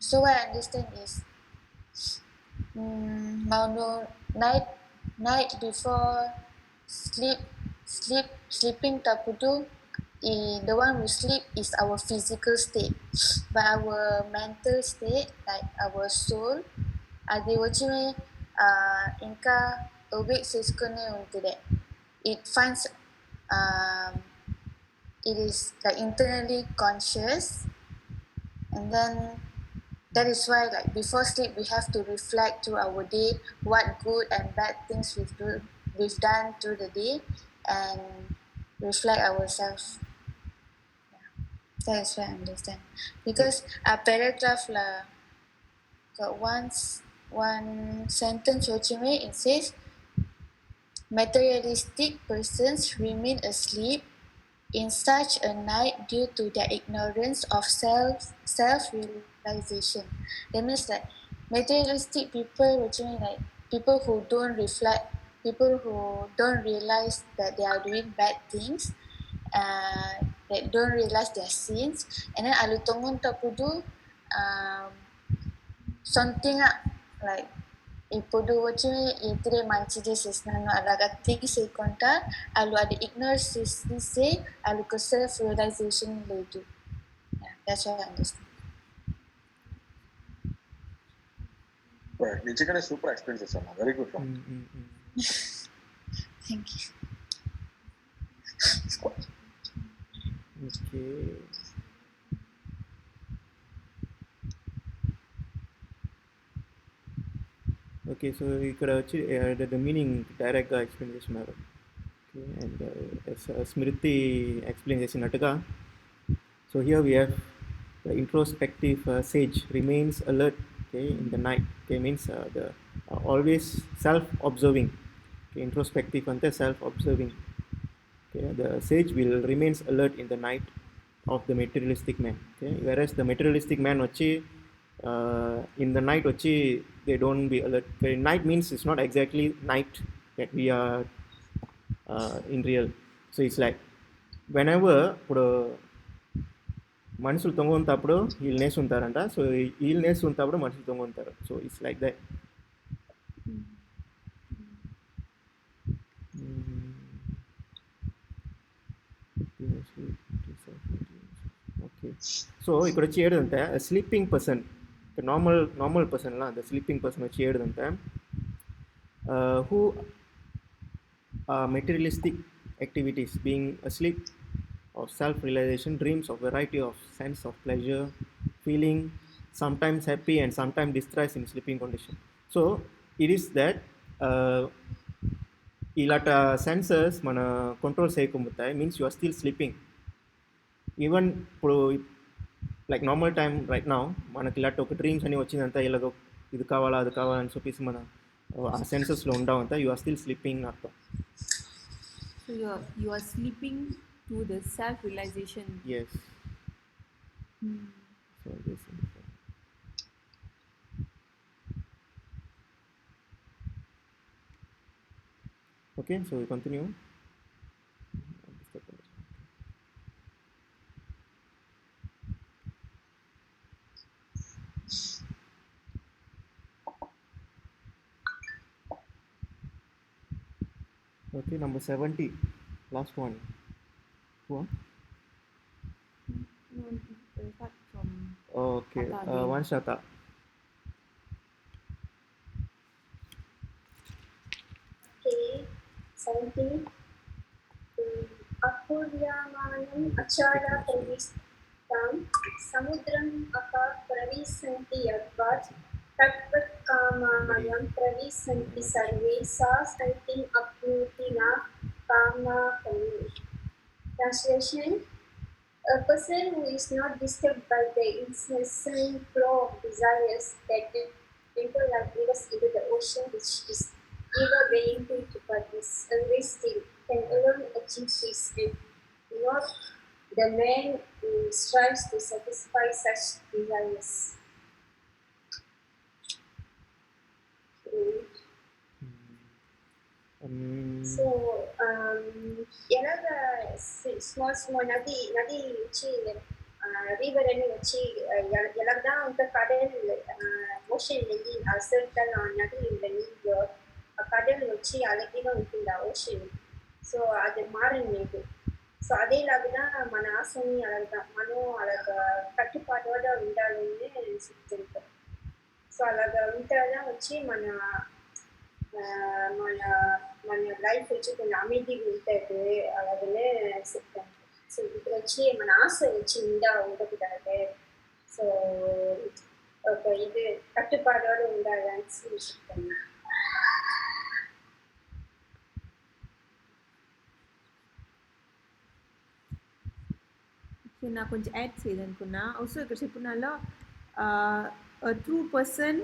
So what I understand is, night before sleeping tapudu, the one who sleep is our physical state, but our mental state, like our soul, adi vachime inka awake seskone unto that. It finds it is like internally conscious, and then that is why like before sleep we have to reflect through our day what good and bad things we've done through the day and reflect ourselves. That's what I understand. Because a paragraph lah got one sentence originally it says materialistic persons remain asleep in such a night due to their ignorance of self-realization. That means that materialistic people actually like people who don't reflect, people who don't realize that they are doing bad things, that don't realize their sins, and then alu tongon tapudu something like ఇప్పుడు వచ్చి ఇతరే మంచిది చేసినాను అలాగా think చేయకుండా వాళ్ళు అది ignore చేస్తే వాళ్ళకు సెల్ఫ్ రియలైజేషన్ లేదు. That's what I understand. నిజంగానే సూపర్ ఎక్స్ప్లెయిన్ చేశాను. Very good. Thank you. Okay. Okay, so ఇక్కడ వచ్చి the meaning డైరెక్ట్గా ఎక్స్ప్లెయిన్ చేస్తున్నారు. Okay, and స్మృతి ఎక్స్ప్లెయిన్ చేసినట్టుగా so here we have the introspective sage remains alert, okay, in the night. Okay, means the always self-observing. Okay, introspective ante self-observing. Okay, the sage will remains alert in the night of the materialistic man. Okay, whereas the materialistic man vachi in the night vachi they don't be alert. Okay, night means it's not exactly night that we are in real. So it's like whenever ఇప్పుడు మనుషులు తొంగుంటప్పుడు వీళ్ళు నేసి ఉంటారంట. So వీళ్ళు నేసి ఉంటప్పుడు మనుషులు తొంగుంటారు. So it's like that. Okay, so ఇక్కడ వచ్చి ఏడుదంటే స్లీపింగ్ పర్సన్, నార్మల్ పర్సన్లా ద స్లీపింగ్ పర్సన్ వచ్చి ఏడుదంటే who materialistic activities being asleep of self-realization dreams of variety of sense of pleasure, feeling sometimes happy and sometimes distress in sleeping condition. So it is that ఇలాంటి senses మన control చేయకపోతాయి means you are still sleeping. Even ఇప్పుడు like normal time right now మనకి ఇలాంటి ఒక dreams అని వచ్చిందంతా ఇలాగ ఇది కావాలా అది కావాలని చెప్పేసి మన ఆ సెన్సెస్లో ఉండవంతా యు ఆర్ స్టిల్ స్లీపింగ్ అర్థం. So you are sleeping to the self-realization. Yes. So this is okay, so we continue. Okay, number 70, last one. What? No, start from Okay, Shata again. one Shata. Okay, 70. Apuryamanam achara pravistam samudram apa pravisanti yadvat tatvat kamayam pravisanti sarve sa santim apnuti na kama kami. Translation: a person who is not disturbed by the incessant flow of desires that enter like rivers into the ocean, which is never being to but is always still, can alone achieve peace, and not the man who strives to satisfy such desires. So, ఎలాగ small నది వచ్చి river అని వచ్చి ఎలాగ ఒక కడల్ ocean వెళ్ళి ఆ circle నది వెళ్ళి ఆ కడల్ వచ్చి అలాగేగా ఉంటుంది ఆ ఓషన్. సో అది మారలేదు. సో అదేలాగా మన ఆశని అలాగా మనం అలాగా కట్టుబాటుగా ఉండాలని చెప్తుంటాం. సో అలాగా ఉంటాగా వచ్చి మన லைஃப் வச்சு கொஞ்சம் அமைதி விட்டது அதுன்னு சொல்லிட்டாங்க. ஸோ இதில் வச்சு మన ஆசை வச்சு ఉండக்கூடாது. ஸோ ఒక இது கட்டுப்பாடோடு ఉండాలని சொல்லிட்டாங்க. நான் கொஞ்சம் యాడ్ చేయాలనుకున్నా also ఇక్కడ చెప్పున్నాలో a true person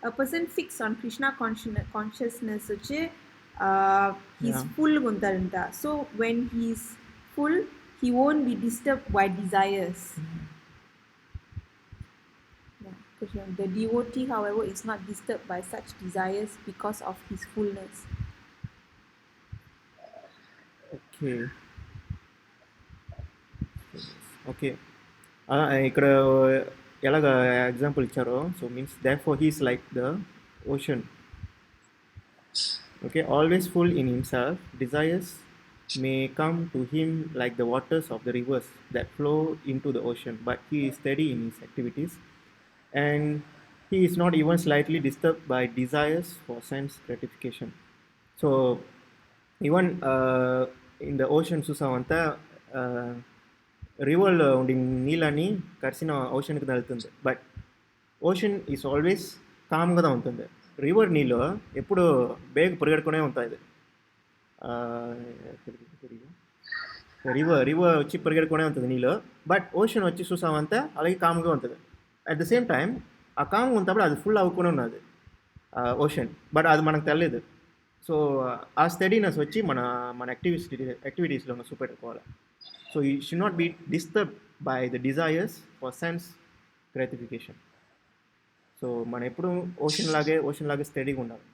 a person fixed on Krishna consciousness వచ్చి he's full ఉంటారంట. So when he's full he won't be disturbed by desires. The devotee, however, is not disturbed by such desires because of his fullness. Okay. ఇక్కడ ఎలాగ example ఇచ్చారో so means therefore he is like the ocean. Okay, always full in himself, desires may come to him like the waters of the rivers that flow into the ocean, but he is steady in his activities and he is not even slightly disturbed by desires for sense gratification. So even in the ocean చూసామంతా రివర్లో ఉండి నీళ్ళని కలిసిన ఓషన్కి వెళ్తుంది, but ocean is always కామ్గా ఉంటుంది. River నీళ్ళు ఎప్పుడు బేగ పరిగెడుకునే ఉంటుంది. River వచ్చి పరిగెడుకునే ఉంటుంది నీళ్ళు, బట్ ఓషన్ వచ్చి చూసామంతా అలాగే కామ్గా ఉంటుంది. అట్ ద సేమ్ టైం ఆ కామ్గా ఉన్నప్పుడు అది ఫుల్ అవ్వకుండా ఉన్నది ఓషన్, బట్ అది మనకు తెలియదు. సో ఆ స్టడీనెస్ వచ్చి మన యాక్టివిటీస్లో చూపెట్టుకోవాలి. So you should not be disturbed by the desires for sense gratification. So మనం ఎప్పుడు ఓషన్ లాగే స్టడీగా ఉండాలి.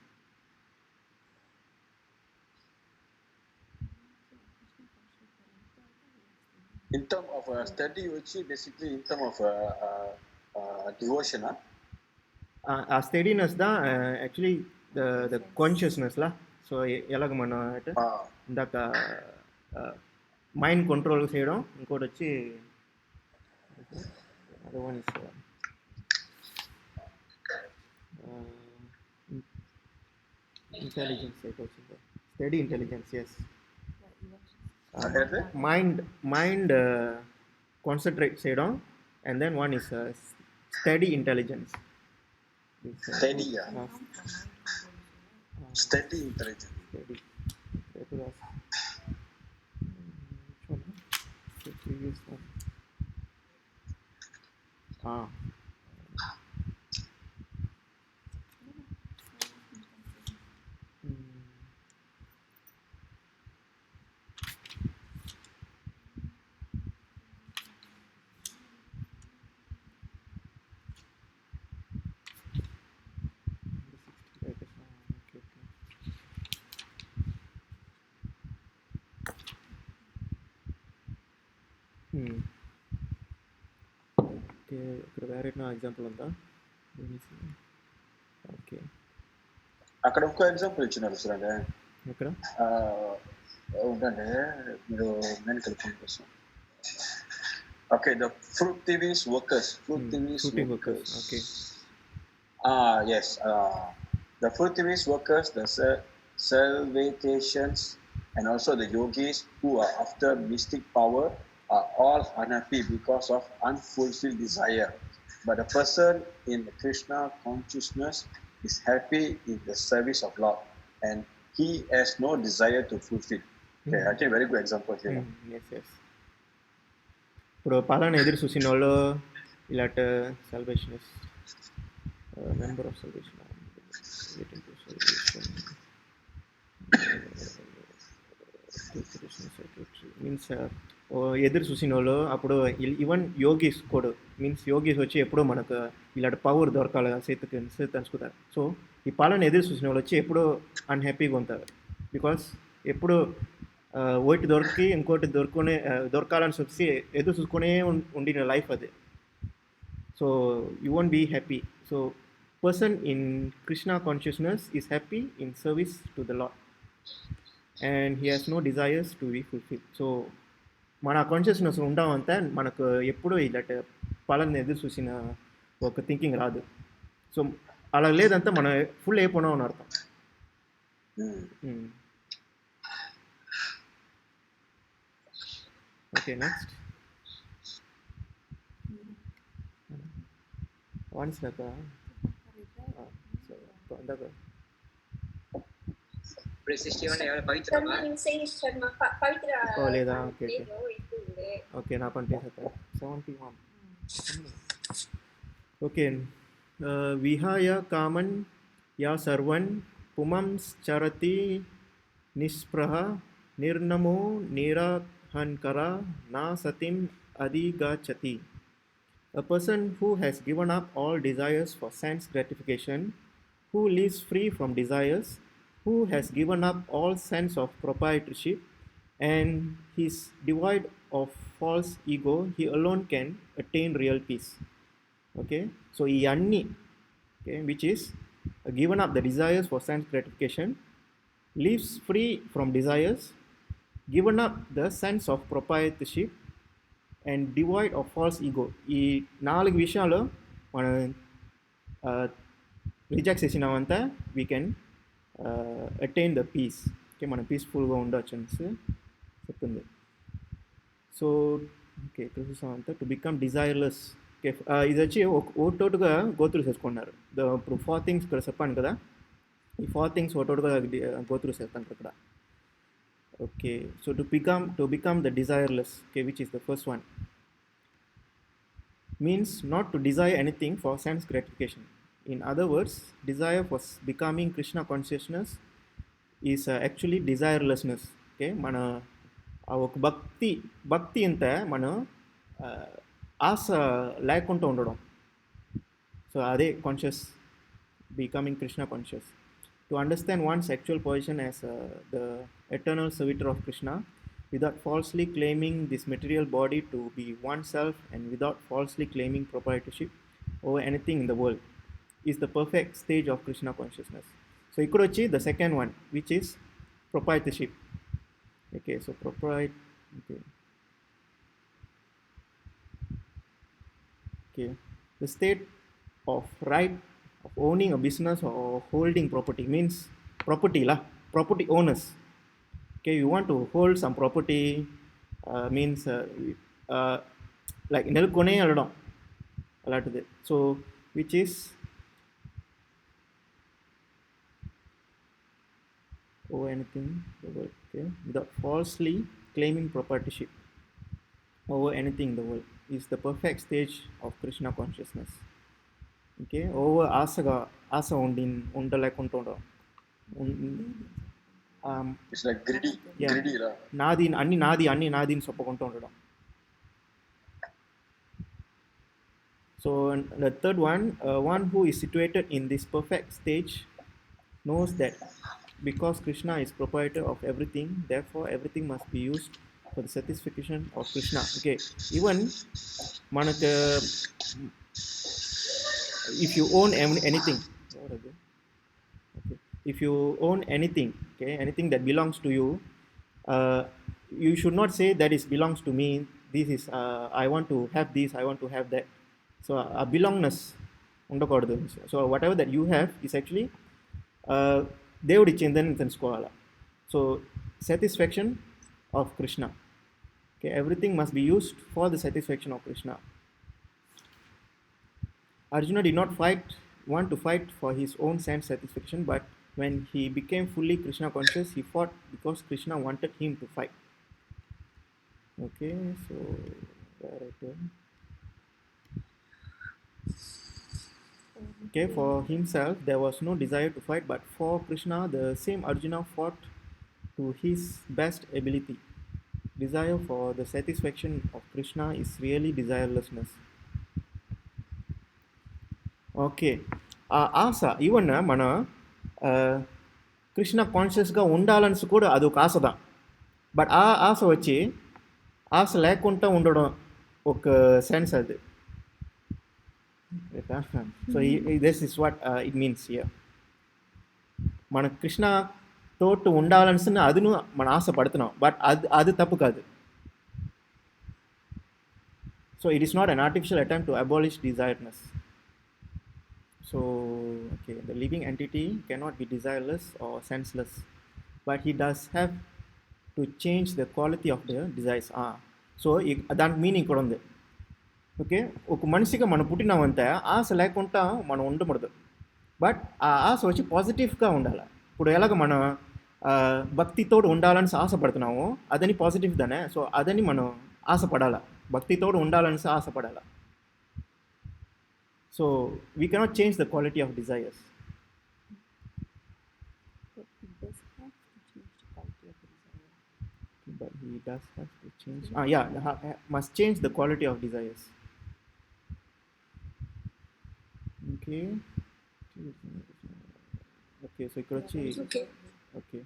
In terms of study, which basically in terms of devotion, ఆ స్టడీనెస్ దా యాక్చువల్లీ ద కాన్షియస్నెస్ లా. సో ఎలాగ మనం ఇందాక మైండ్ కంట్రోల్ చేయడం, ఇంకోటి వచ్చి ఇంటెలిజెన్స్ వచ్చింది, steady intelligence. Yes, mind concentrate చేయడం, and then one is steady intelligence. Steady intelligence. Previous one. Okay, ఇక్కడ వేరే ఎగ్జాంపుల్ ఉందా? ఓకే, అక్కడ ఇంకో ఎగ్జాంపుల్ ఇచ్చినారు సార్. అదే ఇక్కడ ఉండండి, మీరు నేను కలుపుకుని కోసం. Okay, the fruitive workers. Okay. Yes, the fruitivious workers, the salvations, and also the yogis who are after mystic power are all unhappy because of unfulfilled desire. But a person in the Krishna consciousness is happy in the service of Lord, and he has no desire to fulfill. Okay, I think very good example here. Yes. ఇప్పుడు పాలన ఎదురు చూసిన వాళ్ళు ఇలాంటి సాల్వేషనిస్ట్, member of salvation, means ఎదురు చూసిన వాళ్ళు అప్పుడు ఈవెన్ యోగీస్ కూడా మీన్స్ యోగీస్ వచ్చి ఎప్పుడో మనకు ఇలాంటి పవర్ దొరకాలి చేతికి తెలుసుకుంటారు. సో ఈ పాలన ఎదురు చూసిన వాళ్ళు వచ్చి ఎప్పుడో అన్హ్యాపీగా ఉంటారు, బికాస్ ఎప్పుడు ఒకటి దొరికి ఇంకోటి దొరకాలని చెప్పి ఎదురు చూసుకునే ఉండిన లైఫ్ అది. So you won't be happy. So person in Krishna consciousness is happy in service to the Lord and he has no desires to be fulfilled. So మన కాన్షియస్నెస్ ఉండమంటే మనకు ఎప్పుడూ ఇలాంటి పాలన ఎదురు చూసిన ఒక థింకింగ్ రాదు. సో అలా లేదంటే మనం ఫుల్ అయిపోయినాం అని అర్థం. ఓకే, నెక్స్ట్ వన్స్ దాకా లేదా. ఓకే, ఓకే నా పంటే 71 ఓకే విహాయ కామన్ యా సర్వన్ పుమంశ్చరతి నిస్పృహ నిర్నమో నిరాహంకర నా సతిం అధిగచ్చతి. A person who has given up all desires for sense gratification, who lives free from desires, who has given up all sense of proprietorship, and is devoid of false ego, he alone can attain real peace. Okay, so ఈ అన్ని, okay, which is given up the desires for sense gratification, lives free from desires, given up the sense of proprietorship, and devoid of false ego. ఈ 4 విషయాలు మనం reject చేసినామంతా we can attain the peace. Okay, మనం పీస్ఫుల్గా ఉండొచ్చు అనేసి చెప్తుంది. So okay ఇక్కడ చూసామంతా టు బికమ్ డిజైర్లెస్. ఓకే, ఇది వచ్చి ఒకటోటుగా గోత్రు చేసుకున్నారు. ఇప్పుడు 4 థింగ్స్ ఇక్కడ చెప్పాను కదా, ఈ 4 థింగ్స్ ఒకటోటుగా గోత్రు చేస్తాను ఇక్కడ. Okay, so to become the desireless, okay, which is the first one, means not to desire anything for sense gratification. In other words, desire for becoming Krishna consciousness is actually desirelessness. Okay, mana ఒక భక్తి అంతా మనం ఆశ లేకుండా ఉండడం. So అదే conscious, becoming Krishna conscious. To understand one's actual position as the eternal servitor of Krishna, without falsely claiming this material body to be oneself and without falsely claiming proprietorship over anything in the world, is the perfect stage of Krishna consciousness. So ikkada vachi the second one, which is proprietorship. Okay, so okay, the state of right of owning a business or holding property means property owners. Okay, you want to hold some property, means like nelkone aladam alatade. So which is over anything the world, okay, without falsely claiming proprietorship over anything in the world, is the perfect stage of Krishna consciousness. Okay, over ఆశ ఉండలేకుండా ఉండడం. నాది అన్ని నాదిని చెప్పకుండా ఉండడం. So the third one, one who is situated in this perfect stage knows that because Krishna is proprietor of everything, therefore everything must be used for the satisfaction of Krishna. Okay, even మనకు if you own anything, okay, if you own anything, okay, anything that belongs to you, you should not say that is belongs to me, this is I want to have this, I want to have that. So a belongness ఉండకూడదు. So whatever that you have is actually దేవుడు ఇచ్చిందని తెలుసుకోవాలి. So satisfaction of Krishna, okay, everything must be used for the satisfaction of Krishna. Arjuna did not want to fight for his own sense satisfaction, but when he became fully Krishna conscious, he fought because Krishna wanted him to fight. Okay, so okay, for himself there was no desire to fight, but for Krishna the same Arjuna fought to his best ability. Desire for the satisfaction of Krishna is really desirelessness. Okay, ఆ ఆశ even మన కృష్ణ కాన్షియస్గా ఉండాలని కూడా అదొక ఆశదా. But ఆ ఆశ వచ్చి ఆశ లేకుండా ఉండడం ఒక సెన్స్ అది. So this is what it means here. మన కృష్ణ తోటి ఉండాలనిసిన అది మన ఆశ పడుతున్నాం, బట్ అది తప్పు కాదు. So it is not an artificial attempt to abolish desireness. So okay, the living entity cannot be desireless or senseless, but he does have to change the quality of the desires. So దాని meaning ఇక్కడ ఉంది. Okay, ఒక మనిషిగా మనం పుట్టినామంటే ఆశ లేకుండా మనం ఉండకూడదు, but ఆ ఆశ వచ్చి పాజిటివ్గా ఉండాలి. ఇప్పుడు ఎలాగ మనం భక్తితో ఉండాలని ఆశపడుతున్నాము, అదని పాజిటివ్ దానే. సో అదని మనం ఆశపడాల, భక్తితోడు ఉండాలని ఆశపడాల. So we cannot change the quality of desires. But he does have to change. Must change the quality of desires. Okay. Okay, so ఇక్కడ వచ్చి Okay. okay.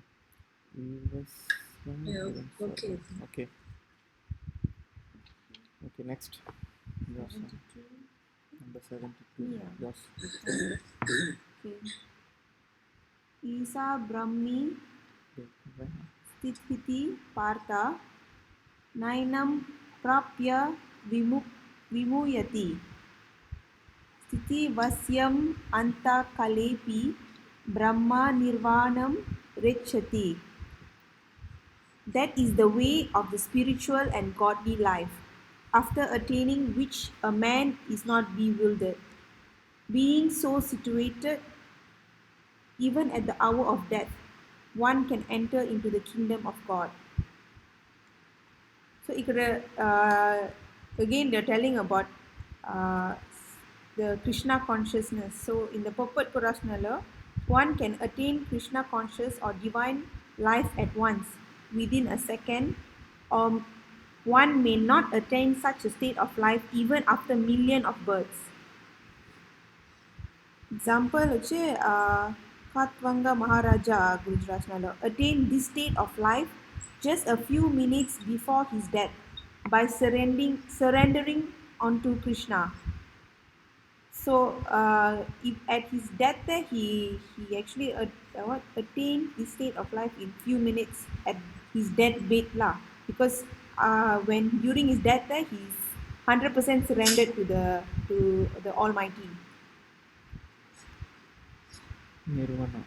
Yeah, okay. Okay. Okay, next. Yes. Number 72. Yeah. Yes. Okay. ईसा ब्रह्मी स्थितिः पार्थ नैनं प्राप्य विमुह्यति स्थितिवश्यम् अन्तःकलेऽपि ब्रह्मनिर्वाणं रक्षति. That is the way of the spiritual and godly life, after attaining which a man is not bewildered. Being so situated, even at the hour of death, one can enter into the kingdom of God. So again they're telling about the Krishna consciousness. So in the purport Purasnala, one can attain Krishna conscious or divine life at once, within a second, or one may not attain such a state of life even after million of births. Example వచ్చి Katwanga Maharaja Gujaratnalo attained this state of life just a few minutes before his death by surrendering onto Krishna. So if at his death there he actually attained this state of life in few minutes at his deathbed lah, because when during his death there he's 100% surrendered to the Almighty. Nirvana.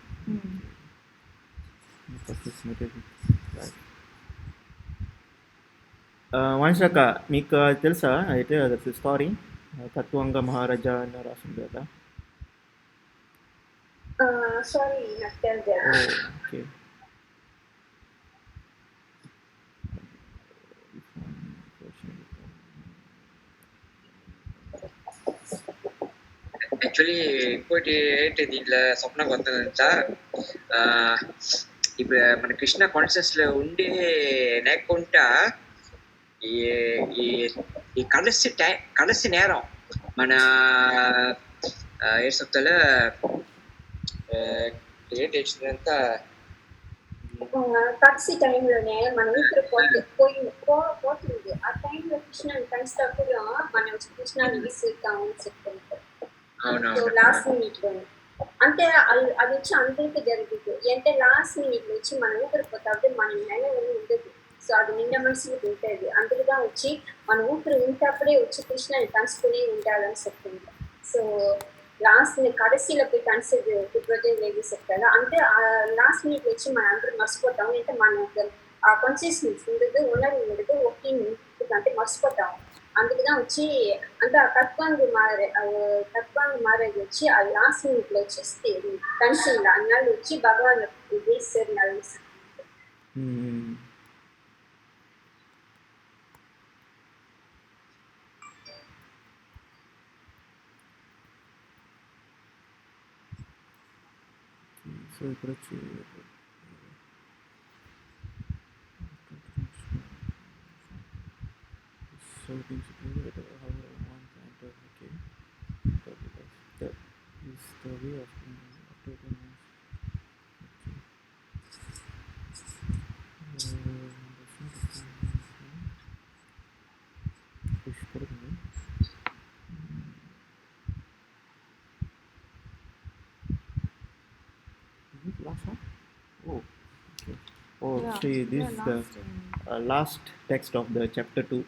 వంశక మీకు తెలుసా అయితే అది story కత్వంగ మహారాజా అని రాసింది కదా? Sorry, not tell them. Okay. Actually ఇంకోటి ఏంటి దీంట్లో స్వప్నం వస్తుందంతా, ఇప్పుడు మన కృష్ణ కాన్షియస్ లో ఉండే లేకుండా ఈ కలసి నేరం మన ఏ చెప్తాలో ఏంటి వచ్చిందంతా కట్సి టైంలోనే మన ఊపిరి పోతుంది. ఆ టైంలో కృష్ణని కలిసినప్పుడు మనం కృష్ణాన్ని విసురుతామని చెప్తుంటాం. లాస్ట్ మినిట్ లో అంటే అది వచ్చి అందరికీ జరుగుతుంది. అంటే లాస్ట్ మినిట్ లో వచ్చి మన ఊపిరిపోతే మన నెల ఉండదు. సో అది నిండా మనసులో ఉంటుంది. అందుకుగా వచ్చి మన ఊపిరి ఉంటప్పుడే వచ్చి కృష్ణని కలుసుకుని ఉండాలని చెప్తుంది. సో లాస్ట్ కడసిలో పోయి కన్సిడర్ ప్రిపరేషన్ లేదు చెప్తారు. అంటే ఆ లాస్ట్ మినిట్ వచ్చి మనం అందరూ మర్చిపోతాం. అంటే మన ఆ కాన్షియస్నెస్ ఉండదు, ఉండదు ఒకే అంటే మర్చిపోతాం. అందుకుగా వచ్చి అంటే ఆ కత్వాంగు మారేది వచ్చి ఆ లాస్ట్ మినిట్ లో వచ్చేస్తే కన్సిల్ అన్నాళ్ళు వచ్చి భగవాన్ వేసారు. సో ఇప్పుడు వచ్చి see, this is the last text of the chapter 2.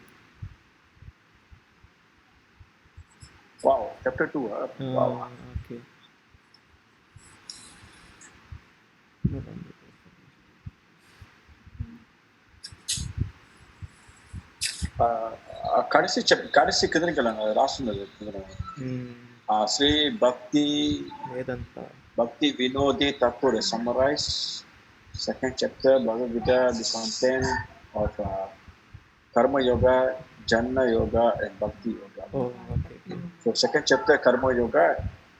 Wow, chapter 2. Wow. Okay. కడసి కుదరగలను రాస్తున్నది Shri భక్తి వినోది Thakur summarize second chapter Bhagavad Gita, the content of Karma Yoga, Jnana Yoga, and Bhakti Yoga. Oh, okay, okay. So second chapter Karma Yoga.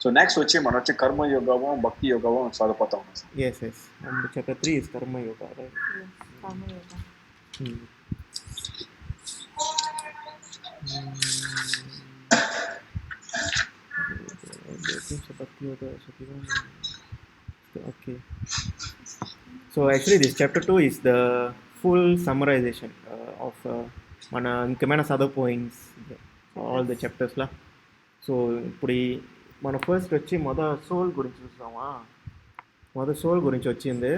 So next వచ్చి మనం వచ్చి కర్మ యోగం భక్తి యోగం చదువుతాం. Yes, yes. And chapter 3 is Karma Yoga, right? Yes, Karma Yoga. Hmm. Okay. So actually, this chapter 2 is the full summarization of mana ఇంకేమైనా చదువు పోయింగ్స్ ఆల్ ద chapters లా. సో ఇప్పుడు మన ఫస్ట్ వచ్చి సోల్ గురించి చూస్తామా. సోల్ గురించి వచ్చింది,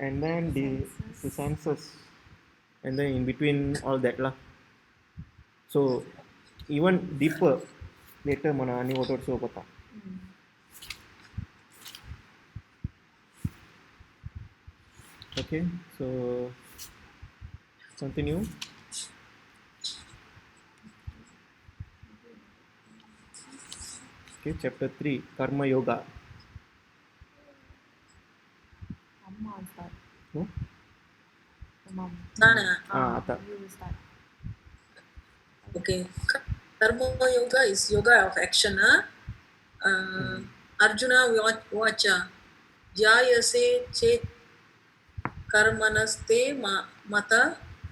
and then the senses, and then in between all that లా. సో ఈవెన్ డీపర్ లేటర్ మన అన్ని ఒకటి చూపోతాం. Okay, so continue. Okay, chapter 3, Karma Yoga. Amma will start. No? Mom. Nana. Ata. You will start. Okay. Karma Yoga is yoga of action. Arjuna Vacha. Jayase Chet Karmanaste Mata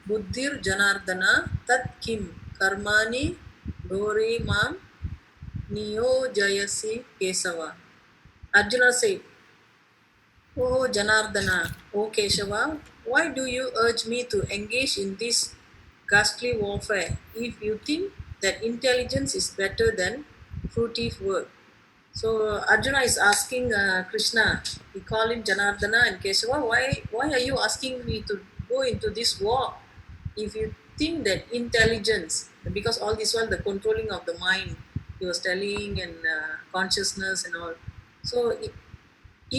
Buddhir Janardana Tat Kim Karmani Dori Mam Niyo Jayasi Kesava. Arjuna said, "Oh Janardana, O Keshava, why do you urge me to engage in this ghastly warfare if you think that intelligence is better than fruitive work?" So Arjuna is asking Krishna, we call him Janardana and Keshava, why are you asking me to go into this war if you think that intelligence, because all this while the controlling of the mind, he was telling, and consciousness and all. So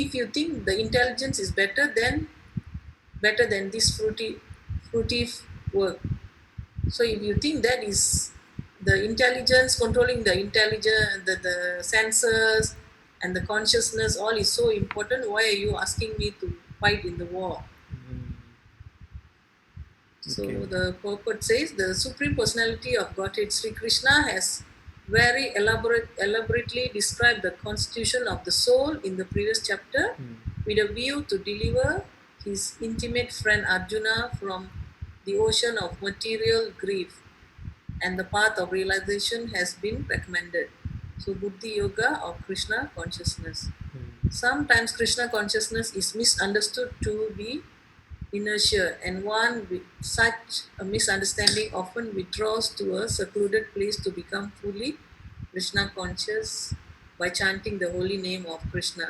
if you think the intelligence is better than this fruitive work, so if you think that is the intelligence controlling the intelligence, the senses and the consciousness, all is so important, why are you asking me to fight in the war? So Okay. the purport says the Supreme Personality of Godhead Sri Krishna has very elaborately described the constitution of the soul in the previous chapter with a view to deliver his intimate friend Arjuna from the ocean of material grief, and the path of realization has been recommended. So Buddhi Yoga of Krishna consciousness. Sometimes Krishna consciousness is misunderstood to be inertia, and one with such a misunderstanding often withdraws to a secluded place to become fully Krishna conscious by chanting the holy name of Krishna.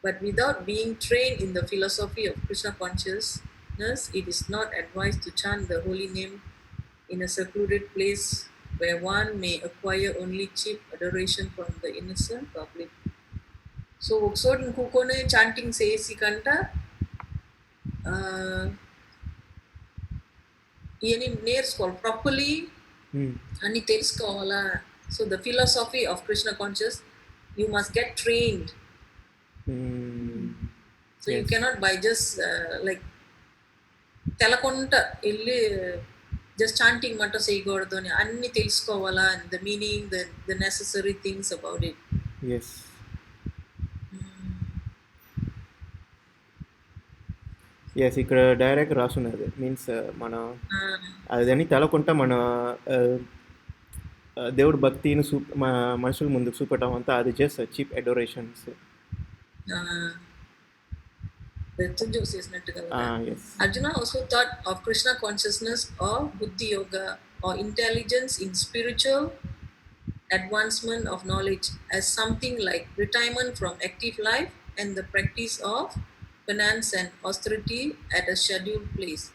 But without being trained in the philosophy of Krishna consciousness, it is not advised to chant the holy name in a secluded place where one may acquire only cheap adoration from the innocent public. So ఒకసారి కూకొని chanting చేసి కంట ఇవన్నీ నేర్చుకోవాలి properly అన్ని తెలుసుకోవాలా. So the philosophy of Krishna conscious you must get trained. So you cannot by just like తెలకొంట వెళ్ళి జస్ట్ చాంటింగ్ మట్ట చేయకూడదు అని అన్ని తెలుసుకోవాలా, the meaning, the necessary things about it. Yes yes ఇక్కడ డైరెక్ట్ రాసున్నది మీన్స్ మన అదని తెలకుంటా మన దేవుడు భక్తిని మనుషుల ముందుకు చూపటం అంతా అది just cheap adorations. Arjuna also thought of Krishna consciousness or Buddhi Yoga or intelligence in spiritual advancement of knowledge as something like retirement from active life and the practice of penance and austerity at a scheduled place.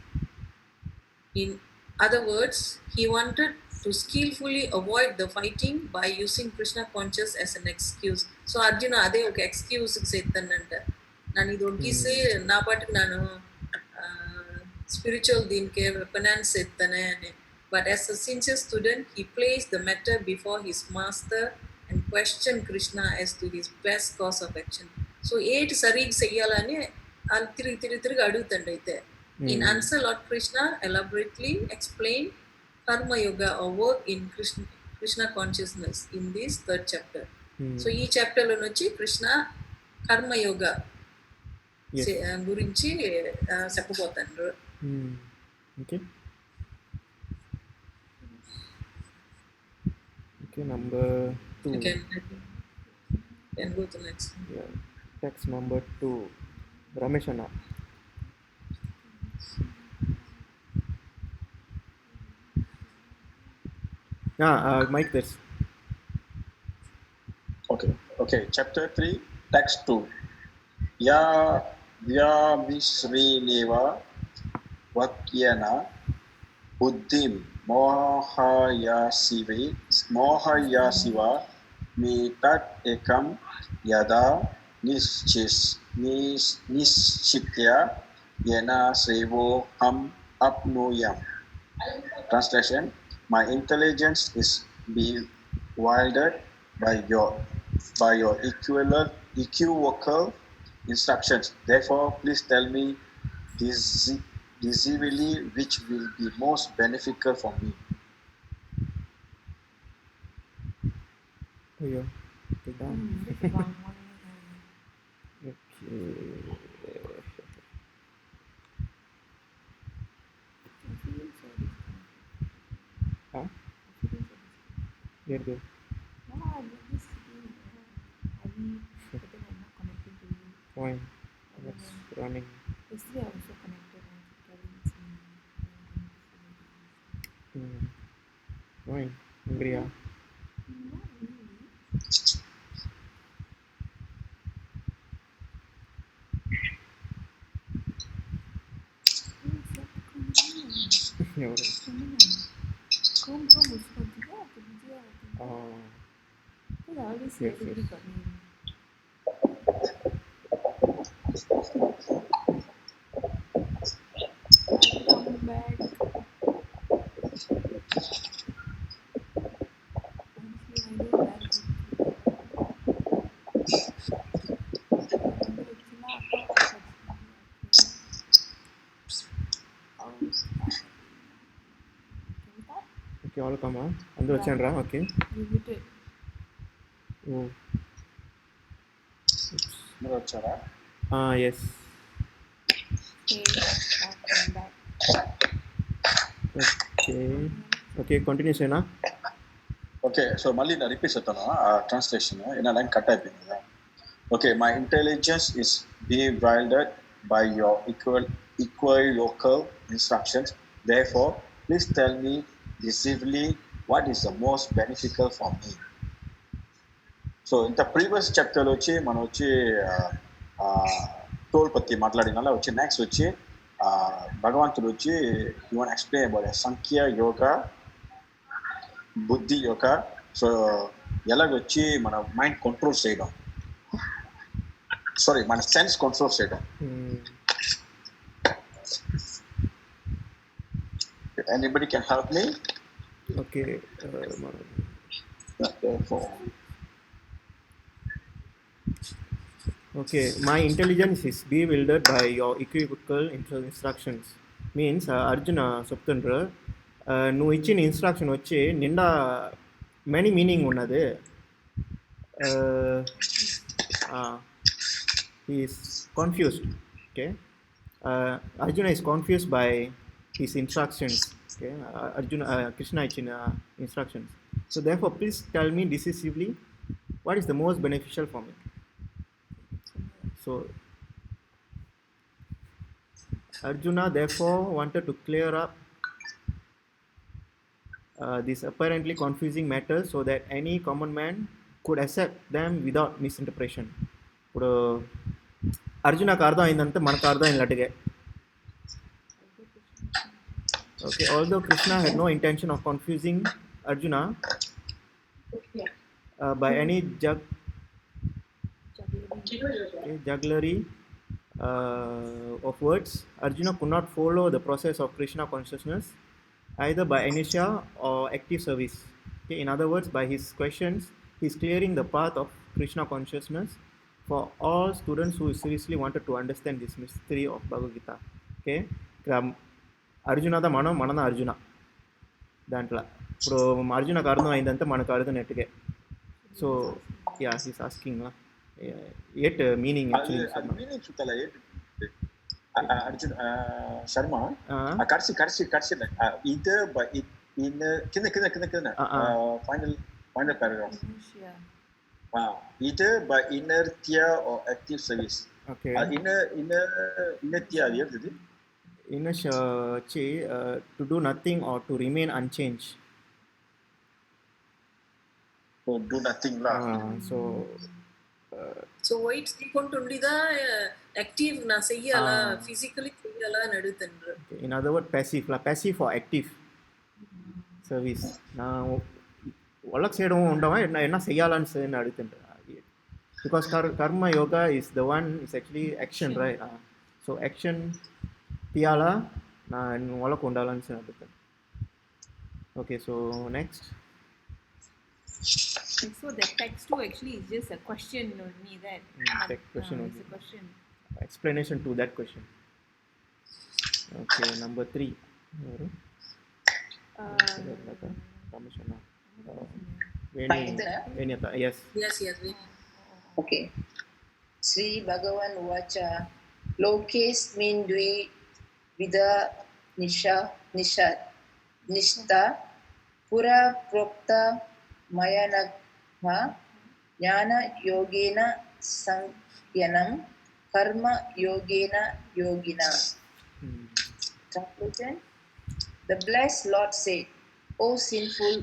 In other words, he wanted to skillfully avoid the fighting by using Krishna conscious as an excuse. So Arjuna అదే ఒక excuse చేస్తానంట, ನಾನು ಇದು ಒಗ್ಗಿಸಿ నా పాటికి ನಾನು spiritual దీనికి finance చేస్తానే అని. But as a sincere student, he placed the matter before his master and questioned Krishna as to his best course of action. So ఏటి సరిగ్గా చెయ్యాలని తిరిగి అడుగుతాండి. అయితే In answer, Lord Krishna elaborately explained Karma Yoga or work in Krishna consciousness in this third chapter. So ఈ chapter లో నుంచి కృష్ణ కర్మ yoga Yes. గురించి చెప్పబోతారు. Okay. Okay, number 2. You can go to next. Yeah. Text number 2. Ramesh Anna. Mike this. Okay. Chapter 3, text 2. Ya Vyamisrineva Vakyana Buddhim Mohayasiva Mitat Ekam Yada Nishchitya Yena Sevo Ham Apnuyam. Translation: My intelligence is bewildered by your equivocal instructions. Therefore, please tell me decisively which will be most beneficial for me. Oh yeah. Okay, done. Okay. Huh? Here go. Fine. That's running. Yesterday I also connected and carrying some. Fine. Hungry, huh? Not really. Yeah. Come, उसको दिया तो दिया. I always say Yes, everybody yes. got me. Come back. Honestly, I don't like it. Okay, all come, huh? Andu vachandra. Okay. Give it it. Oh. Nirachara. Yes. Okay, come back. Okay, continue, Sena. Okay, so Mali na repeat satana translation ena line cut ayipinda. Okay, my intelligence is bewildered by your equivocal instructions. Therefore, please tell me decisively what is the most beneficial for me. So in the previous chapter lo వచ్చి మనం వచ్చి toll పత్తి మాట్లాడినాల వచ్చి next వచ్చి భగవంతుడు వచ్చి you want explain about సంఖ్య యోగా బుద్ధి యోగా సో ఎలాగొచ్చి మన మైండ్ కంట్రోల్ చేయడం సారీ మన సెన్స్ కంట్రోల్ చేయడం anybody can help me Okay. Okay, my intelligence is bewildered by your equivocal instructions. Means Arjuna Saptandra, నువ్వు ఇచ్చిన ఇన్స్ట్రక్షన్ వచ్చి నిండా మెనీ మీనింగ్ ఉన్నది. he is confused. Okay, Arjuna is confused by his instructions. Okay, Krishna ichina instructions. So therefore, please tell me decisively what is the most beneficial for me. So Arjuna therefore wanted to clear up these apparently confusing matters so that any common man could accept them without misinterpretation. ఇప్పుడు అర్జునకు అర్థం అయిందంటే మనకు అర్థం అయినట్టుగా. Okay, although Krishna had no intention of confusing Arjuna by any jugglery of words, Arjuna could not follow the process of Krishna consciousness either by inertia or active service. Okay, in other words, by his questions, he is clearing the path of Krishna consciousness for all students who seriously wanted to understand this mystery of Bhagavad Gita. Okay, అర్జునదా మనం అర్జున దాంట్లో ఇప్పుడు అర్జునకు అర్థం అయిందంటే మనకు అర్థమైనట్టుగా. So ya he's asking at meaning actually அது meaning சுத்தல அர்ஜுன் சர்மா கடைசி இது கிண்ண final paragraph either by inertia or active service. Okay. Inertia அது எப்படி? To do nothing or to remain unchanged. Do nothing lah. So wait seekonda active na seyyala physically seyyala nadutendru. In other words passive for active service. Na walak sedum undava enna seyyalanu nadutendru. Because karma yoga is the one is actually action, right? So action tiyala na walak undalan nadutendru. Okay, so next. So the text too actually is just a question only that. Question it's only. a question. Explanation to that question. Okay, number 3. Commissioner. Venita. Yes. Okay. Sri Bhagavan Uvacha Lokes min dvi vida nishta pura propta mayanagha jnana yogena sankhyanam karma yogena yogina. Translation. The blessed Lord said, O sinful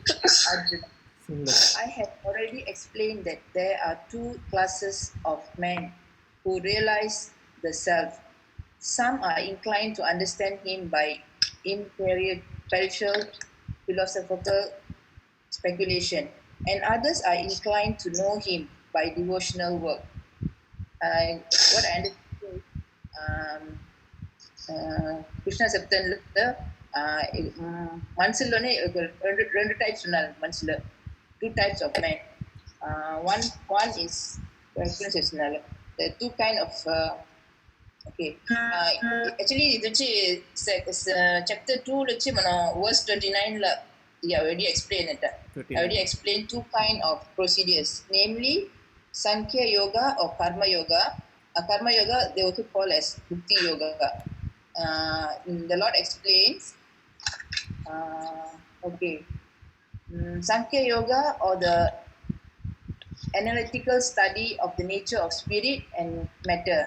Arjuna, I have already explained that there are two classes of men who realize the self. Some are inclined to understand him by empirical philosophical speculation, and others are inclined to know him by devotional work. What I understand, Krishna చెప్తాను మనుషుల్లోనే రెండు types ఉన్నారు మనుషులు. 2 types of men. One is చెప్తున్నారు the two kind of okay actually ఇది వచ్చి chapter 2 వచ్చి మనం verse 29 లో I already explained it. I already explained 2 kind of procedures, namely Sankhya Yoga or Karma Yoga. Karma Yoga they also call as Bhakti Yoga. The Lord explains Sankhya Yoga or the analytical study of the nature of spirit and matter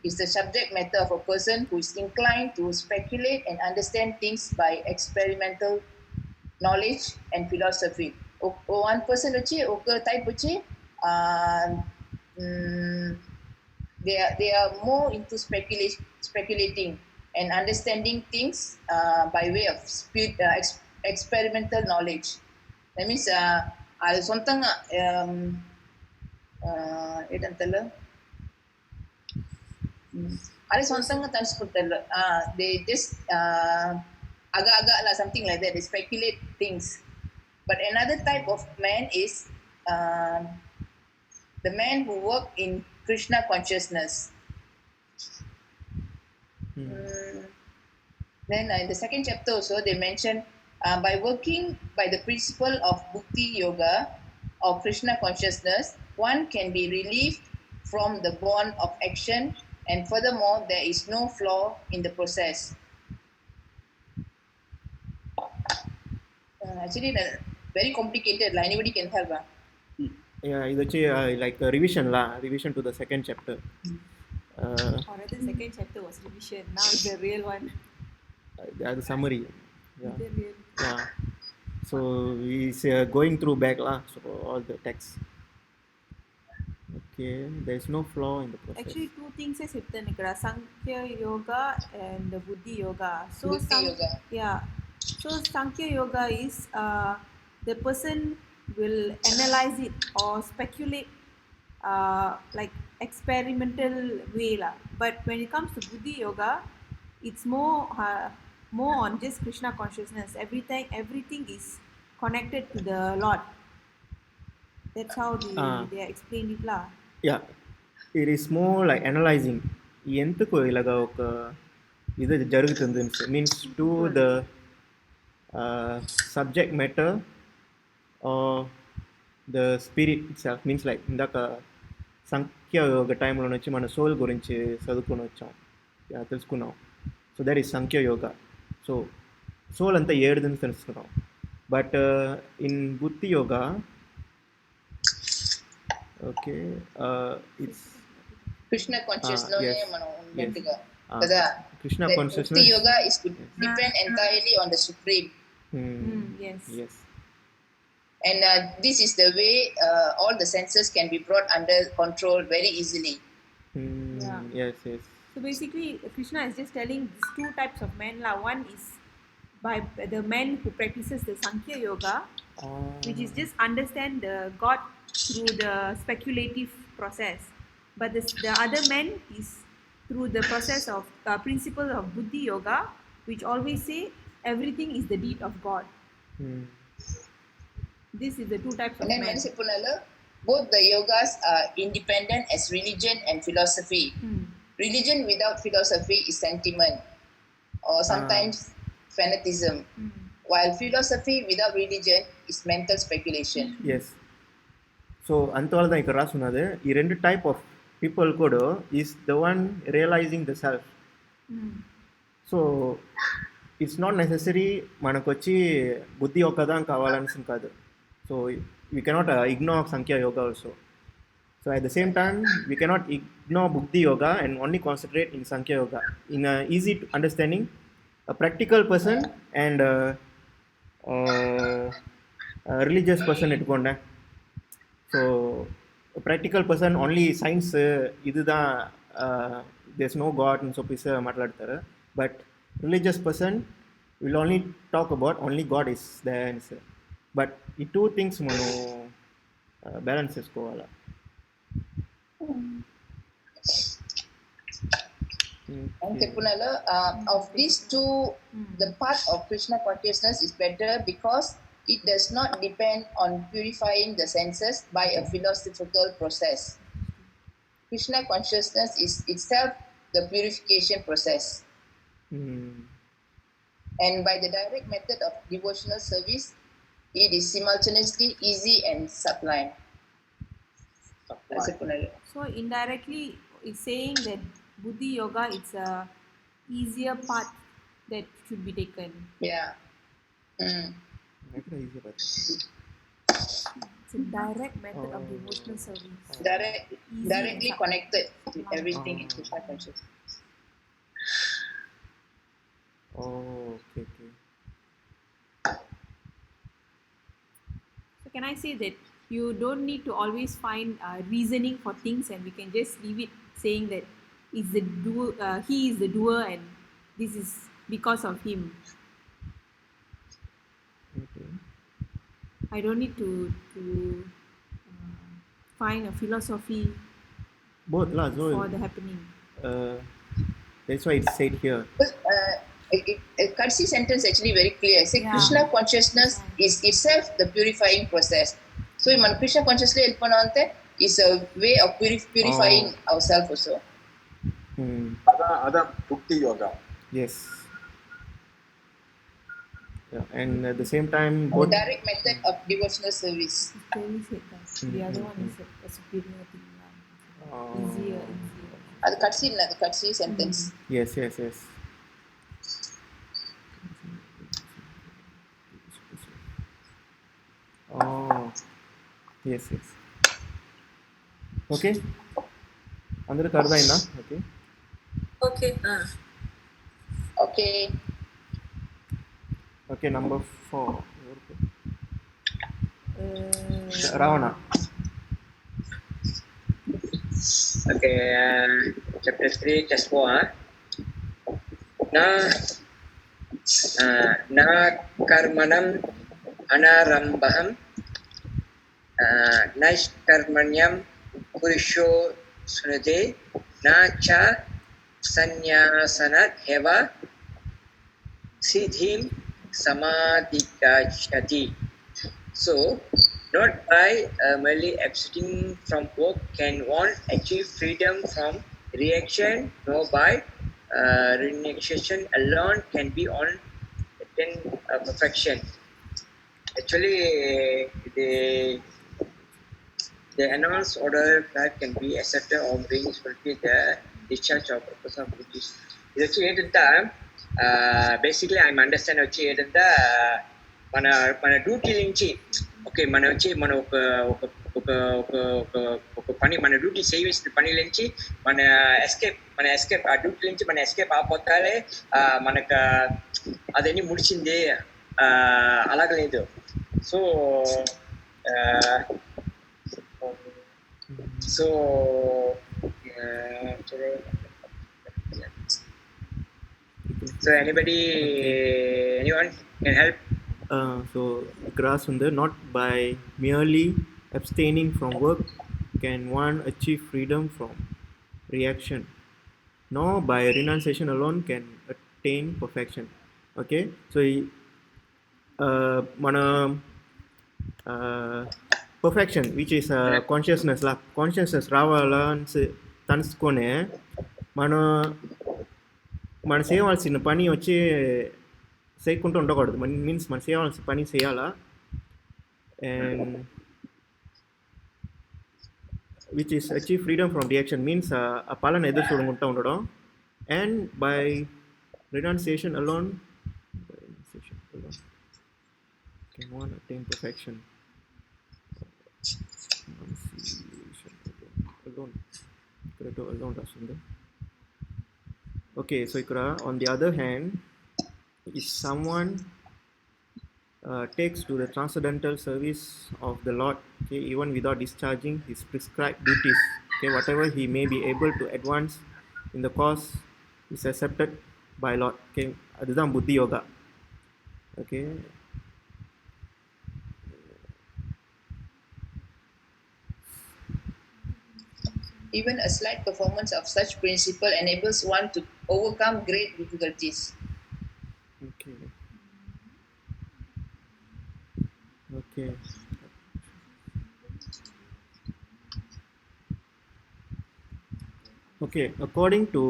is the subject matter of a person who is inclined to speculate and understand things by experimental knowledge and philosophy. One person which type which they are more into speculating and understanding things by way of experimental knowledge. That means ಅದು ಸೊಂತಂಗ ಏನಂತಲ್ಲ ಅದೇ ಸೊಂತಂಗ ತರಿಸ್ಕೊಡ್ತಾರಲ್ಲ they just aga la something like that, they speculate things. But another type of man is the man who work in Krishna consciousness. Then in the second chapter also they mention by working by the principle of Bhakti Yoga or Krishna consciousness, one can be relieved from the bond of action, and furthermore there is no flaw in the process. Actually very complicated, anybody can help. Yeah, இது வச்சு like revision to the second chapter. Or rather second chapter was revision, now is the real one. The summary. Yeah. The real. Yeah. So he's going through back so all the text. Okay, there is no flaw in the process. Actually 2 things చెప్తాను ఇక్కడ, Sankhya Yoga and the Buddhi Yoga. So Yoga. Yeah. So Sankhya Yoga is the person will analyze it or speculate like experimental way lah. But when it comes to Buddhi Yoga, it's more on just Krishna consciousness. Everything is connected to the Lord. That's how they explain it lah. Yeah, it is more like analyzing. ఎందుకు ఇలాగా ఒక ఇది జరుగుతుంది means to the subject matter the spirit itself means like ఇందాక సంఖ్య యోగ టైంలో నుంచి మన సోల్ గురించి చదువుకొని వచ్చాం తెలుసుకున్నాం. సో దట్ ఈస్ సంఖ్య యోగ. సో సోల్ అంతా ఏడుదని తెలుసుకున్నాం. But in buddhi yoga okay it's Krishna consciousness yes. మనం ఉన్నట్టుగా Ah, కదా. Krishna The consciousness. Bhakti yoga is to depend entirely on the supreme, Yes. Yes. and this is the way all the senses can be brought under control very easily. Yeah. Yes, yes. So basically, Krishna is just telling these two types of men. One is by the men who practices the Sankhya Yoga, which is just understand the God through the speculative process. But the other men is through the process of principle of Buddhi Yoga, which always say everything is the deed of God. Hmm. This is the two types of And then men. Manasipunala, both the yogas are independent as religion and philosophy. Religion without philosophy is sentiment or sometimes fanaticism, while philosophy without religion is mental speculation. Yes. So అంతవల్ల ఇక్కడ రాసున్నది ఈ రెండు type of people కూడా is the one realising the self. So it's not necessary మనకు వచ్చి బుద్ధి ఒక్కదా కావాలనిసిన కాదు. So we cannot ignore Sankhya yoga also. So at the same time we cannot ignore Buddhi yoga and only concentrate in Sankhya yoga in easy understanding practical person and religious person ఎట్టుకోండి. So practical person only science இதுதான் there's no god అని చెప్పేసి మాట్లాడతారు. But religious person will only talk about only god is the answer. But ఈ two things మనం balance చేసుకోవాలి. Manasipunala, of these two, the path of Krishna consciousness is better because it does not depend on purifying the senses by a philosophical process. Krishna consciousness is itself the purification process. And by the direct method of devotional service, it is simultaneously easy and sublime. Manasipunala. So indirectly, it's saying that Buddhi Yoga it's a easier path that should be taken. Yeah. ఎక్కడ easy పడుతుంది. It's a direct method of devotional service. Directly connected to everything in Krishna consciousness. Okay okay. So can I say that you don't need to always find reasoning for things, and we can just leave it saying that is the he is the doer, and this is because of him. Okay. I don't need to find a philosophy Both lah. So for the happening. that's why it's said here. Kursi sentence actually very clear. I say Yeah. Krishna consciousness is itself the purifying process. So in Krishna consciously help is a way of purifying ourselves also. அதான் புக்தி yoga. Yes. Yeah, and at the same time The both direct method of devotional service. Clearly said that. The other one is a superior thing. Easier. That's the Kursi sentence. yes, yes, yes. Oh, yes, yes. Okay. అందరికి అర్థమైందా? Okay Okay. Okay. Okay. Number 4 Ravana. Okay, chapter 3, just 4. Na karmanam anarambaham naishkarmanyam purusho sunate na cha sanyasanat heva siddhim samadhikashati. So, not by merely abstaining from work can one achieve freedom from reaction, nor by renunciation alone can be on attain perfection. Actually, the announced order that can be accepted or brings fulfill the discharge of purpose of duties. ఇది వచ్చి ఏంటంటే basically I'm understand వచ్చి ఏంటంటే మన మన duty నుంచి okay మన వచ్చి మన ఒక ఒక ఒక ఒక ఒక ఒక పని మన డ్యూటీ సేవించిన పని నుంచి మన ఎస్కేప్ ఆ డ్యూటీ నుంచి మన ఎస్కేప్ ఆపోతాలే మనకు అదన్నీ ముడిచింది అలాగలేదు so so anyone can help. So Grasundar, not by merely abstaining from work can one achieve freedom from reaction, nor by renunciation alone can attain perfection. Okay, so mana perfection, which is consciousness la consciousness రావాలా తనుసుకొని మన చేయవలసిన పని వచ్చి చేయకుండా ఉండకూడదు means మనం చేయవలసిన పని చేయాలా and which is achieve freedom from reaction means ఆ పాలన ఎదురు చూడకుండా ఉండడం and by renunciation alone can one attain perfection. Alone రాస్తుంది. Okay, so ఇక్కడ on the other hand, if someone takes to the transcendental service of the Lord, okay, even without discharging his prescribed duties, okay, whatever he may be able to advance in the cause is accepted by Lord. Okay, அதுதான் புத்தி yoga. Okay. Even a slight performance of such principle enables one to overcome great difficulties. Okay. Okay. Okay, according to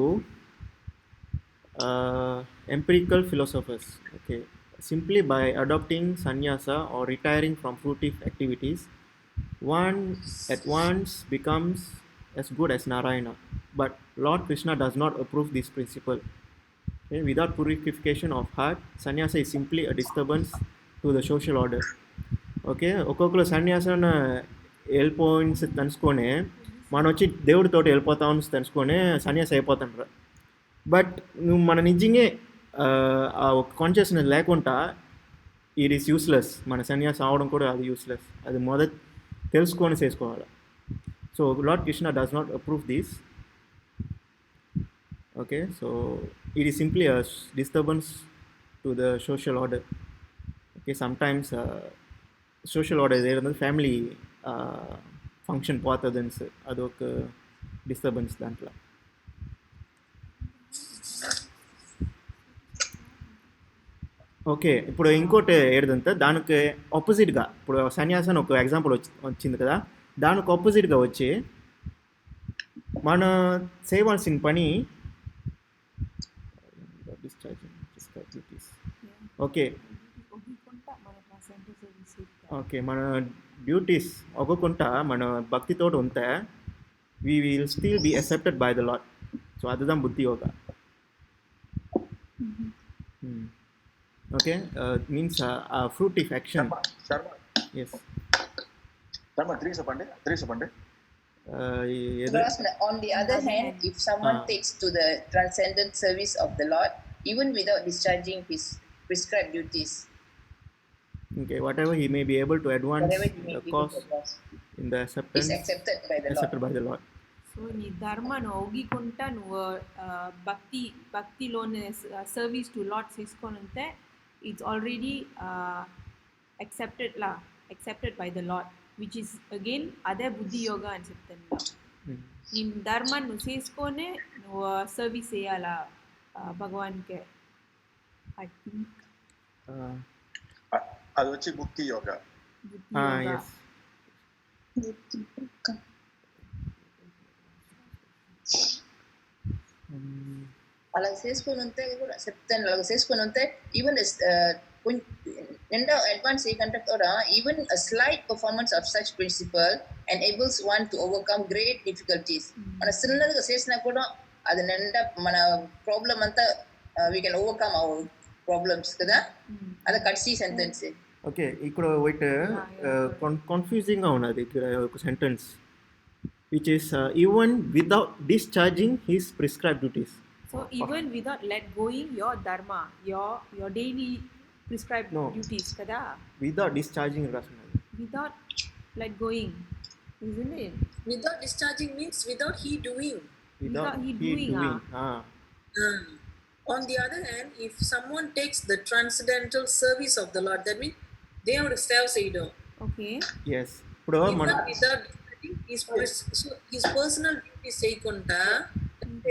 empirical philosophers, okay, simply by adopting sannyasa or retiring from fruitive activities, one at once becomes as good as Narayana. But Lord Krishna does not approve this principle. Okay, without purification of heart, sannyasa is simply a disturbance to the social order. Okay, ఒక్కొక్కరు సన్యాసాన్ని వెళ్ళిపోయిన్స్ తెలుసుకొని మనం వచ్చి దేవుడితోటి వెళ్ళిపోతామని తెలుసుకొని సన్యాసి అయిపోతుంటారు but నువ్వు మన నిజంగా ఆ ఒక కాన్షియస్నెస్ లేకుండా ఇట్ ఈస్ యూస్లెస్ మన సన్యాసి అవడం కూడా అది యూస్లెస్ అది మొదటి తెలుసుకొని చేసుకోవాలి so Lord Krishna does not approve this. Okay, so it is simply a disturbance to the social order. Okay, sometimes social order there is family function పోతుందని అదొక డిస్టర్బెన్స్ దాంట్లో ఓకే ఇప్పుడు ఇంకోటి ఏదంటే దానికి ఆపోజిట్గా ఇప్పుడు సన్యాసం ఒక ఎగ్జాంపుల్ వచ్చింది కదా దానికి ఆపోజిట్గా వచ్చి మన చేయవలసిన పని ఓకే ఓకే మన డ్యూటీస్ ఒక్కకుంటా మన భక్తితో ఉంటే we will still be accepted by the Lord. So அதுதான் புத்தி yoga. Okay, means fruitive action. Sharma. Yes. Sharma, 3 seconds. Whereas on the other hand, if someone takes to the transcendent service of the Lord, even without discharging his prescribed duties, okay, whatever he may be able to advance the cause in the acceptance is accepted by the Lord. So నీ ధర్మను ఒగికుంటా నువ్వు భక్తిలోనే service to lord తీసుకొని ఉంటే it's already accepted by the Lord, which is again అదే బుద్ధి యోగా అని చెప్తాను నీ ధర్మాన్ని నువ్వు చేసుకొని నువ్వు సర్వీస్ చేయాలా భగవాన్కే ఐ థింక్ అది వచ్చి భక్తి యోగా. Yes. అలా చేసుకొని ఉంటే కూడా చెప్తాను, అలా చేసుకొని ఉంటే ఈవెన్ రెండో అడ్వాన్స్ ఏంటంటే కూడా even slight performance of such principle enables one to overcome great difficulties. మన చిన్నదిగా చేసినా కూడా అది నిండా మన ప్రాబ్లం అంతా we can overcome our problems కదా. అది కట్సి సెంటెన్స్. ఓకే, ఇక్కడ ఒకటి కన్ఫ్యూజింగ్గా ఉన్నది ఇక్కడ ఒక sentence which is even without discharging his prescribe duties. So even without let going your dharma, your daily prescribed duties, kada? Without discharging రాస్తున్నది. Without let going, isn't it? Without discharging means without he doing. Without he doing, On the other hand, if someone takes the transcendental service of the Lord, that means they have to self-say. Okay. Yes. ఇప్పుడు మన Without his personal duties చేయకుండా,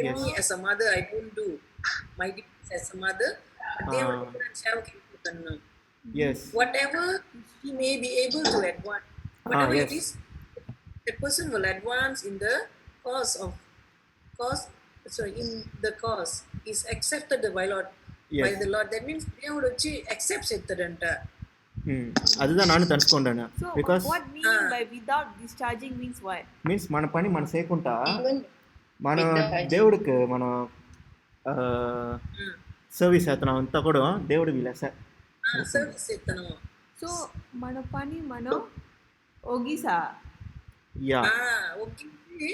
Yes. me as a mother, I don't do my duties as a mother. They have to self-say. yes. Whatever he may be able to advance, whatever yes. it is, the person will advance in the in the cause is accepted by Lord. Yes. By the Lord. That means they would accept it. அதுதான் நானும் తెలుసుకుంటాను. So because what mean by without discharging means what? Means మన పని మనం చేయకుండా Even మన Discharging. దేవుడికి మనం సర్వీస్ చేస్తున్నాం అంతా కూడా దేవుడు వీళ్ళ Service ఎత్తను. So మన పని మనం ogisa. Yeah Okay.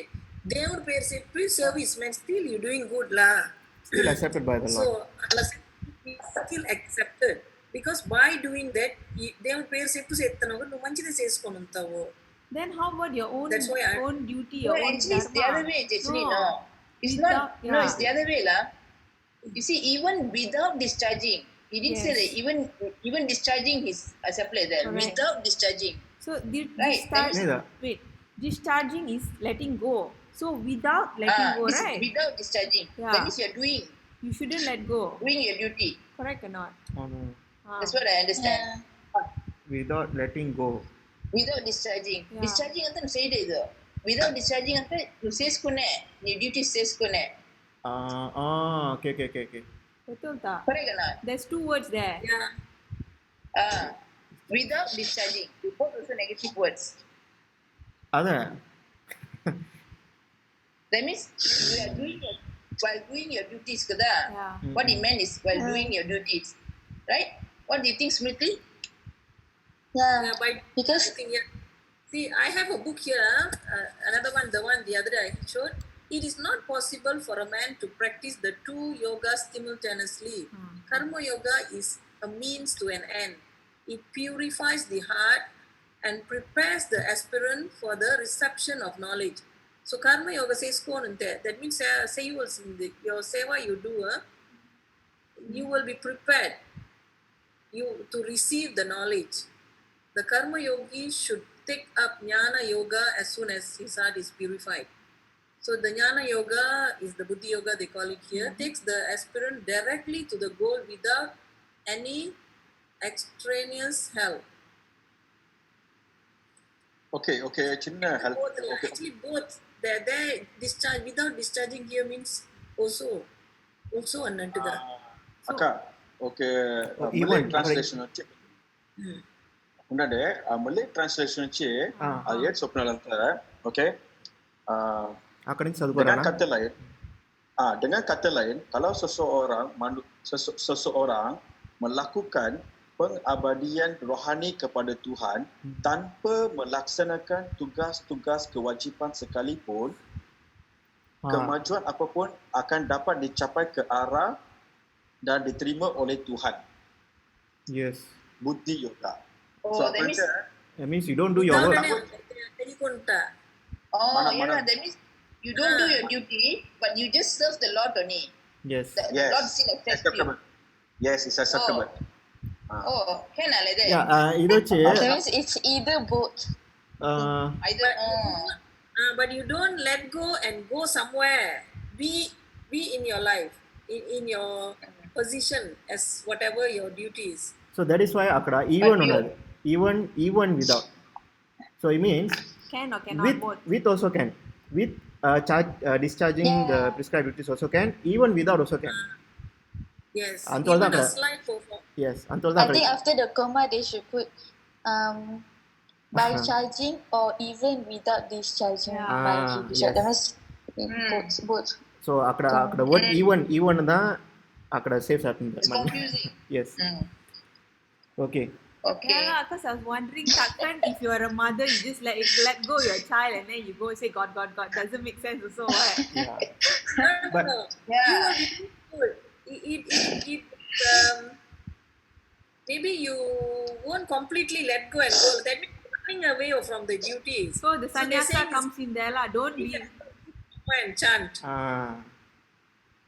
దేవుడు పేరు చెప్పి service means still you doing good lah. Still accepted by the So lord. still accepted because by doing that దేవుడు పేరు చెప్పి చేస్తున్నావు నువ్వు మంచిది చేసుకొని ఉంటావు. Then how about your own That's why own duty, no, your own actually it's the dharma? other way, actually no. It's Without- not, no, yeah. it's the other way lah. You see, even without discharging, he didn't say Yes. that even discharging his supply there. Correct. Without discharging. So Right, that is- wait, discharging is letting go. So without letting go, this is right? without discharging. Yeah. That means you're You shouldn't let go. doing your duty. Correct or not? That's what I understand. Without letting go. Without discharging. Yeah. Discharging anta nu sayde idu. Without discharging anta nu చేసుకునే నీ duty చేసుకునే. Okay okay okay okay. Betul tak? Correct or not? There's two words there. Yeah. Without discharging. You both also negative words. అదే That means you are while doing your duties kada. Yeah. What he meant is while doing your duties. Right? What do you think, Smriti? Yeah, by Because I think, yeah. See, I have a book here, another one, the other day I showed. It is not possible for a man to practice the two yogas simultaneously. Karma yoga is a means to an end. It purifies the heart and prepares the aspirant for the reception of knowledge. So karma yoga says that means say you will your seva you do, you will be prepared to receive the knowledge. The karma yogi should take up jnana yoga as soon as his heart is purified. So the jnana yoga is the buddhi yoga they call it here, takes the aspirant directly to the goal without any extraneous help. Okay, சின்ன help. Both, Okay. actually both. They discharge without discharging here means also annattuga. అక్క okay Even, మళ్ళీ translation వచ్చి ఉండండి. మళ్ళీ translation వచ్చి అది ఏడు స్వప్నాలు అంటారా. ఓకే, అక్కడి నుంచి చదువుకోరా. dengan kata lain, kalau seseorang melakukan pengabadian rohani kepada Tuhan tanpa melaksanakan tugas-tugas kewajipan sekalipun, kemajuan apapun akan dapat dicapai ke arah dan diterima oleh Tuhan. Yes. Buddhi yoga. Oh, So, that means That means you don't do your work. Telikonta. that means you don't do your duty, but you just serve the Lord only. Yes. The Yes. Lord still accepts you. Acceptable. Yes, it's acceptable. Oh, can I like that? Yeah, ఇది వచ్చి that means it's either both. Either But you don't let go and go somewhere. Be in your life, in your position as whatever your duty is. So that is why అక్కడ even ఉన్నది. Even without. So it means Can or cannot with both. with also can. With discharging the Yeah. prescribed duties also can, even without also can. Yes. Antolda Even a akkada- slight perform. yes, antolda I think akkada- after the coma they should put by Uh-huh. charging or even without discharging Yeah. by Ah, discharge. yes. That means both. So akkada word even தான் akkada safe అవుతుంది. It's confusing. Yes. Mm. Okay. Okay. Yeah, because I was wondering, Takkan, if you are a mother, you just let go your child and then you go say God, God, God. Doesn't make sense also, what? Yeah. No, But- no. Yeah. You are really good. Maybe you won't completely let go and go. That means running away from the duties. So the they're sannyasa saying comes in there, lah. Don't be. and chant. Ah,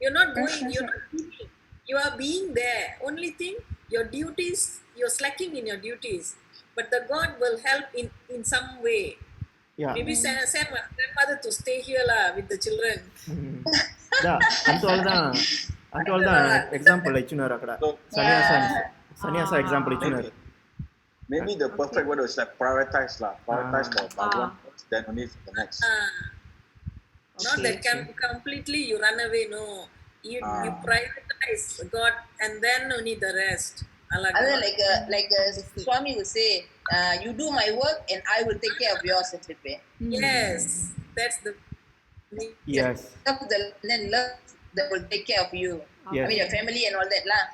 You're not going, you're not leaving. You are being there. Only thing, your duties, you're slacking in your duties. But the God will help in some way. yeah. Maybe send my grandmother to stay here lah with the children. Yeah, అంతవల్ల example ఇచ్చినారు అక్కడ సన్యాస example ఇచ్చినారు. Maybe the perfect word is like prioritize lah. Prioritize for Bhagwan Ah. first, then only for the next. Not Okay, that completely you run away, no. You prioritize God and then only the rest. Other like a Swami would say, you do my work and I will take care of yours. Yes, that's the Yes. Then love that will take care of you. Yes. I mean your family and all that lah.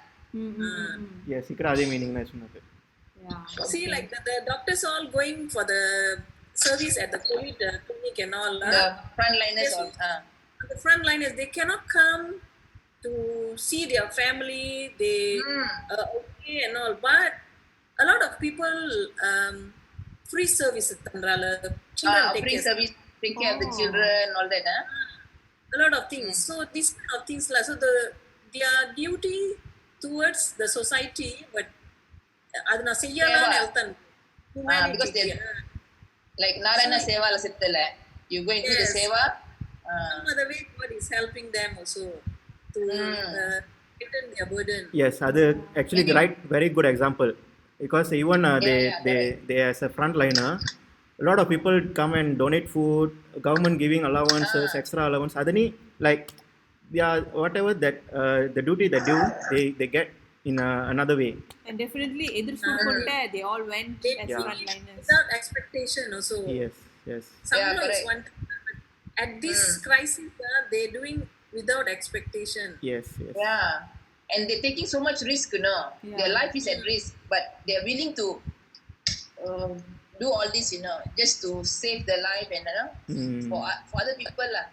Yes, ఇక్కడ అదే meaning ఇచ్చినారు. Yeah. see like the doctors all going for the service at the COVID clinic and all. The frontliners Yes. all. The frontliners, they cannot come to see their family. They okay and all, but a lot of people free service tandrala children take Free care. service, take care of the children, all that. A lot of things. So these kind of things lah. So their duty towards the society, but அது நான் செய்யலாம்னு எழுத்தன். Because they like Narayana Seva la sittala. You go into the Yes. Seva. Some other way God is helping them also to lighten their burden. Yes, அது actually the right very good example because even they as a frontliner, a lot of people come and donate food, government giving allowances, extra allowance. Adani like yeah, whatever that the duty they do, they get in another way. And definitely, they all went They as Yeah. frontliners. without expectation also. Yes, yes, Some Yeah, is correct. one. At this crisis, they're doing without expectation. yes, yes. Yeah. And they're taking so much risk, you know. Yeah. Their life is at risk, but they're willing to do all this, you know, just to save their life and for other people lah.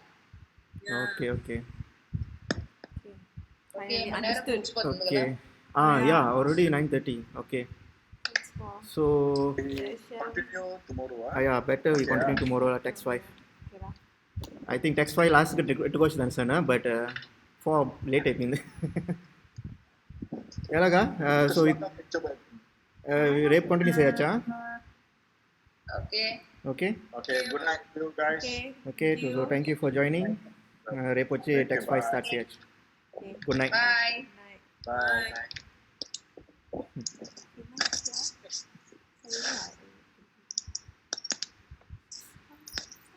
Yeah. Okay, okay, Okay, Finally நேரம் understood. முடிச்சு போதுங்களா? okay. Yeah, already 9:30. Okay, Thanks for so session. Continue tomorrow. yeah, better we continue tomorrow text 5. Okay, lah. I think text 5 last ఎట్టుకోవచ్చు దాని sir but 4 late అయిపోయింది. ఎలాగా so రేపు continue చేయొచ్చా? Okay. Okay Okay, good night to you guys. Okay. Okay so thank you for joining. రేపు వచ్చి text 5 start చేయొచ్చు. Okay. Good night. Bye. Good night. Bye. Good night, yeah. So, yeah.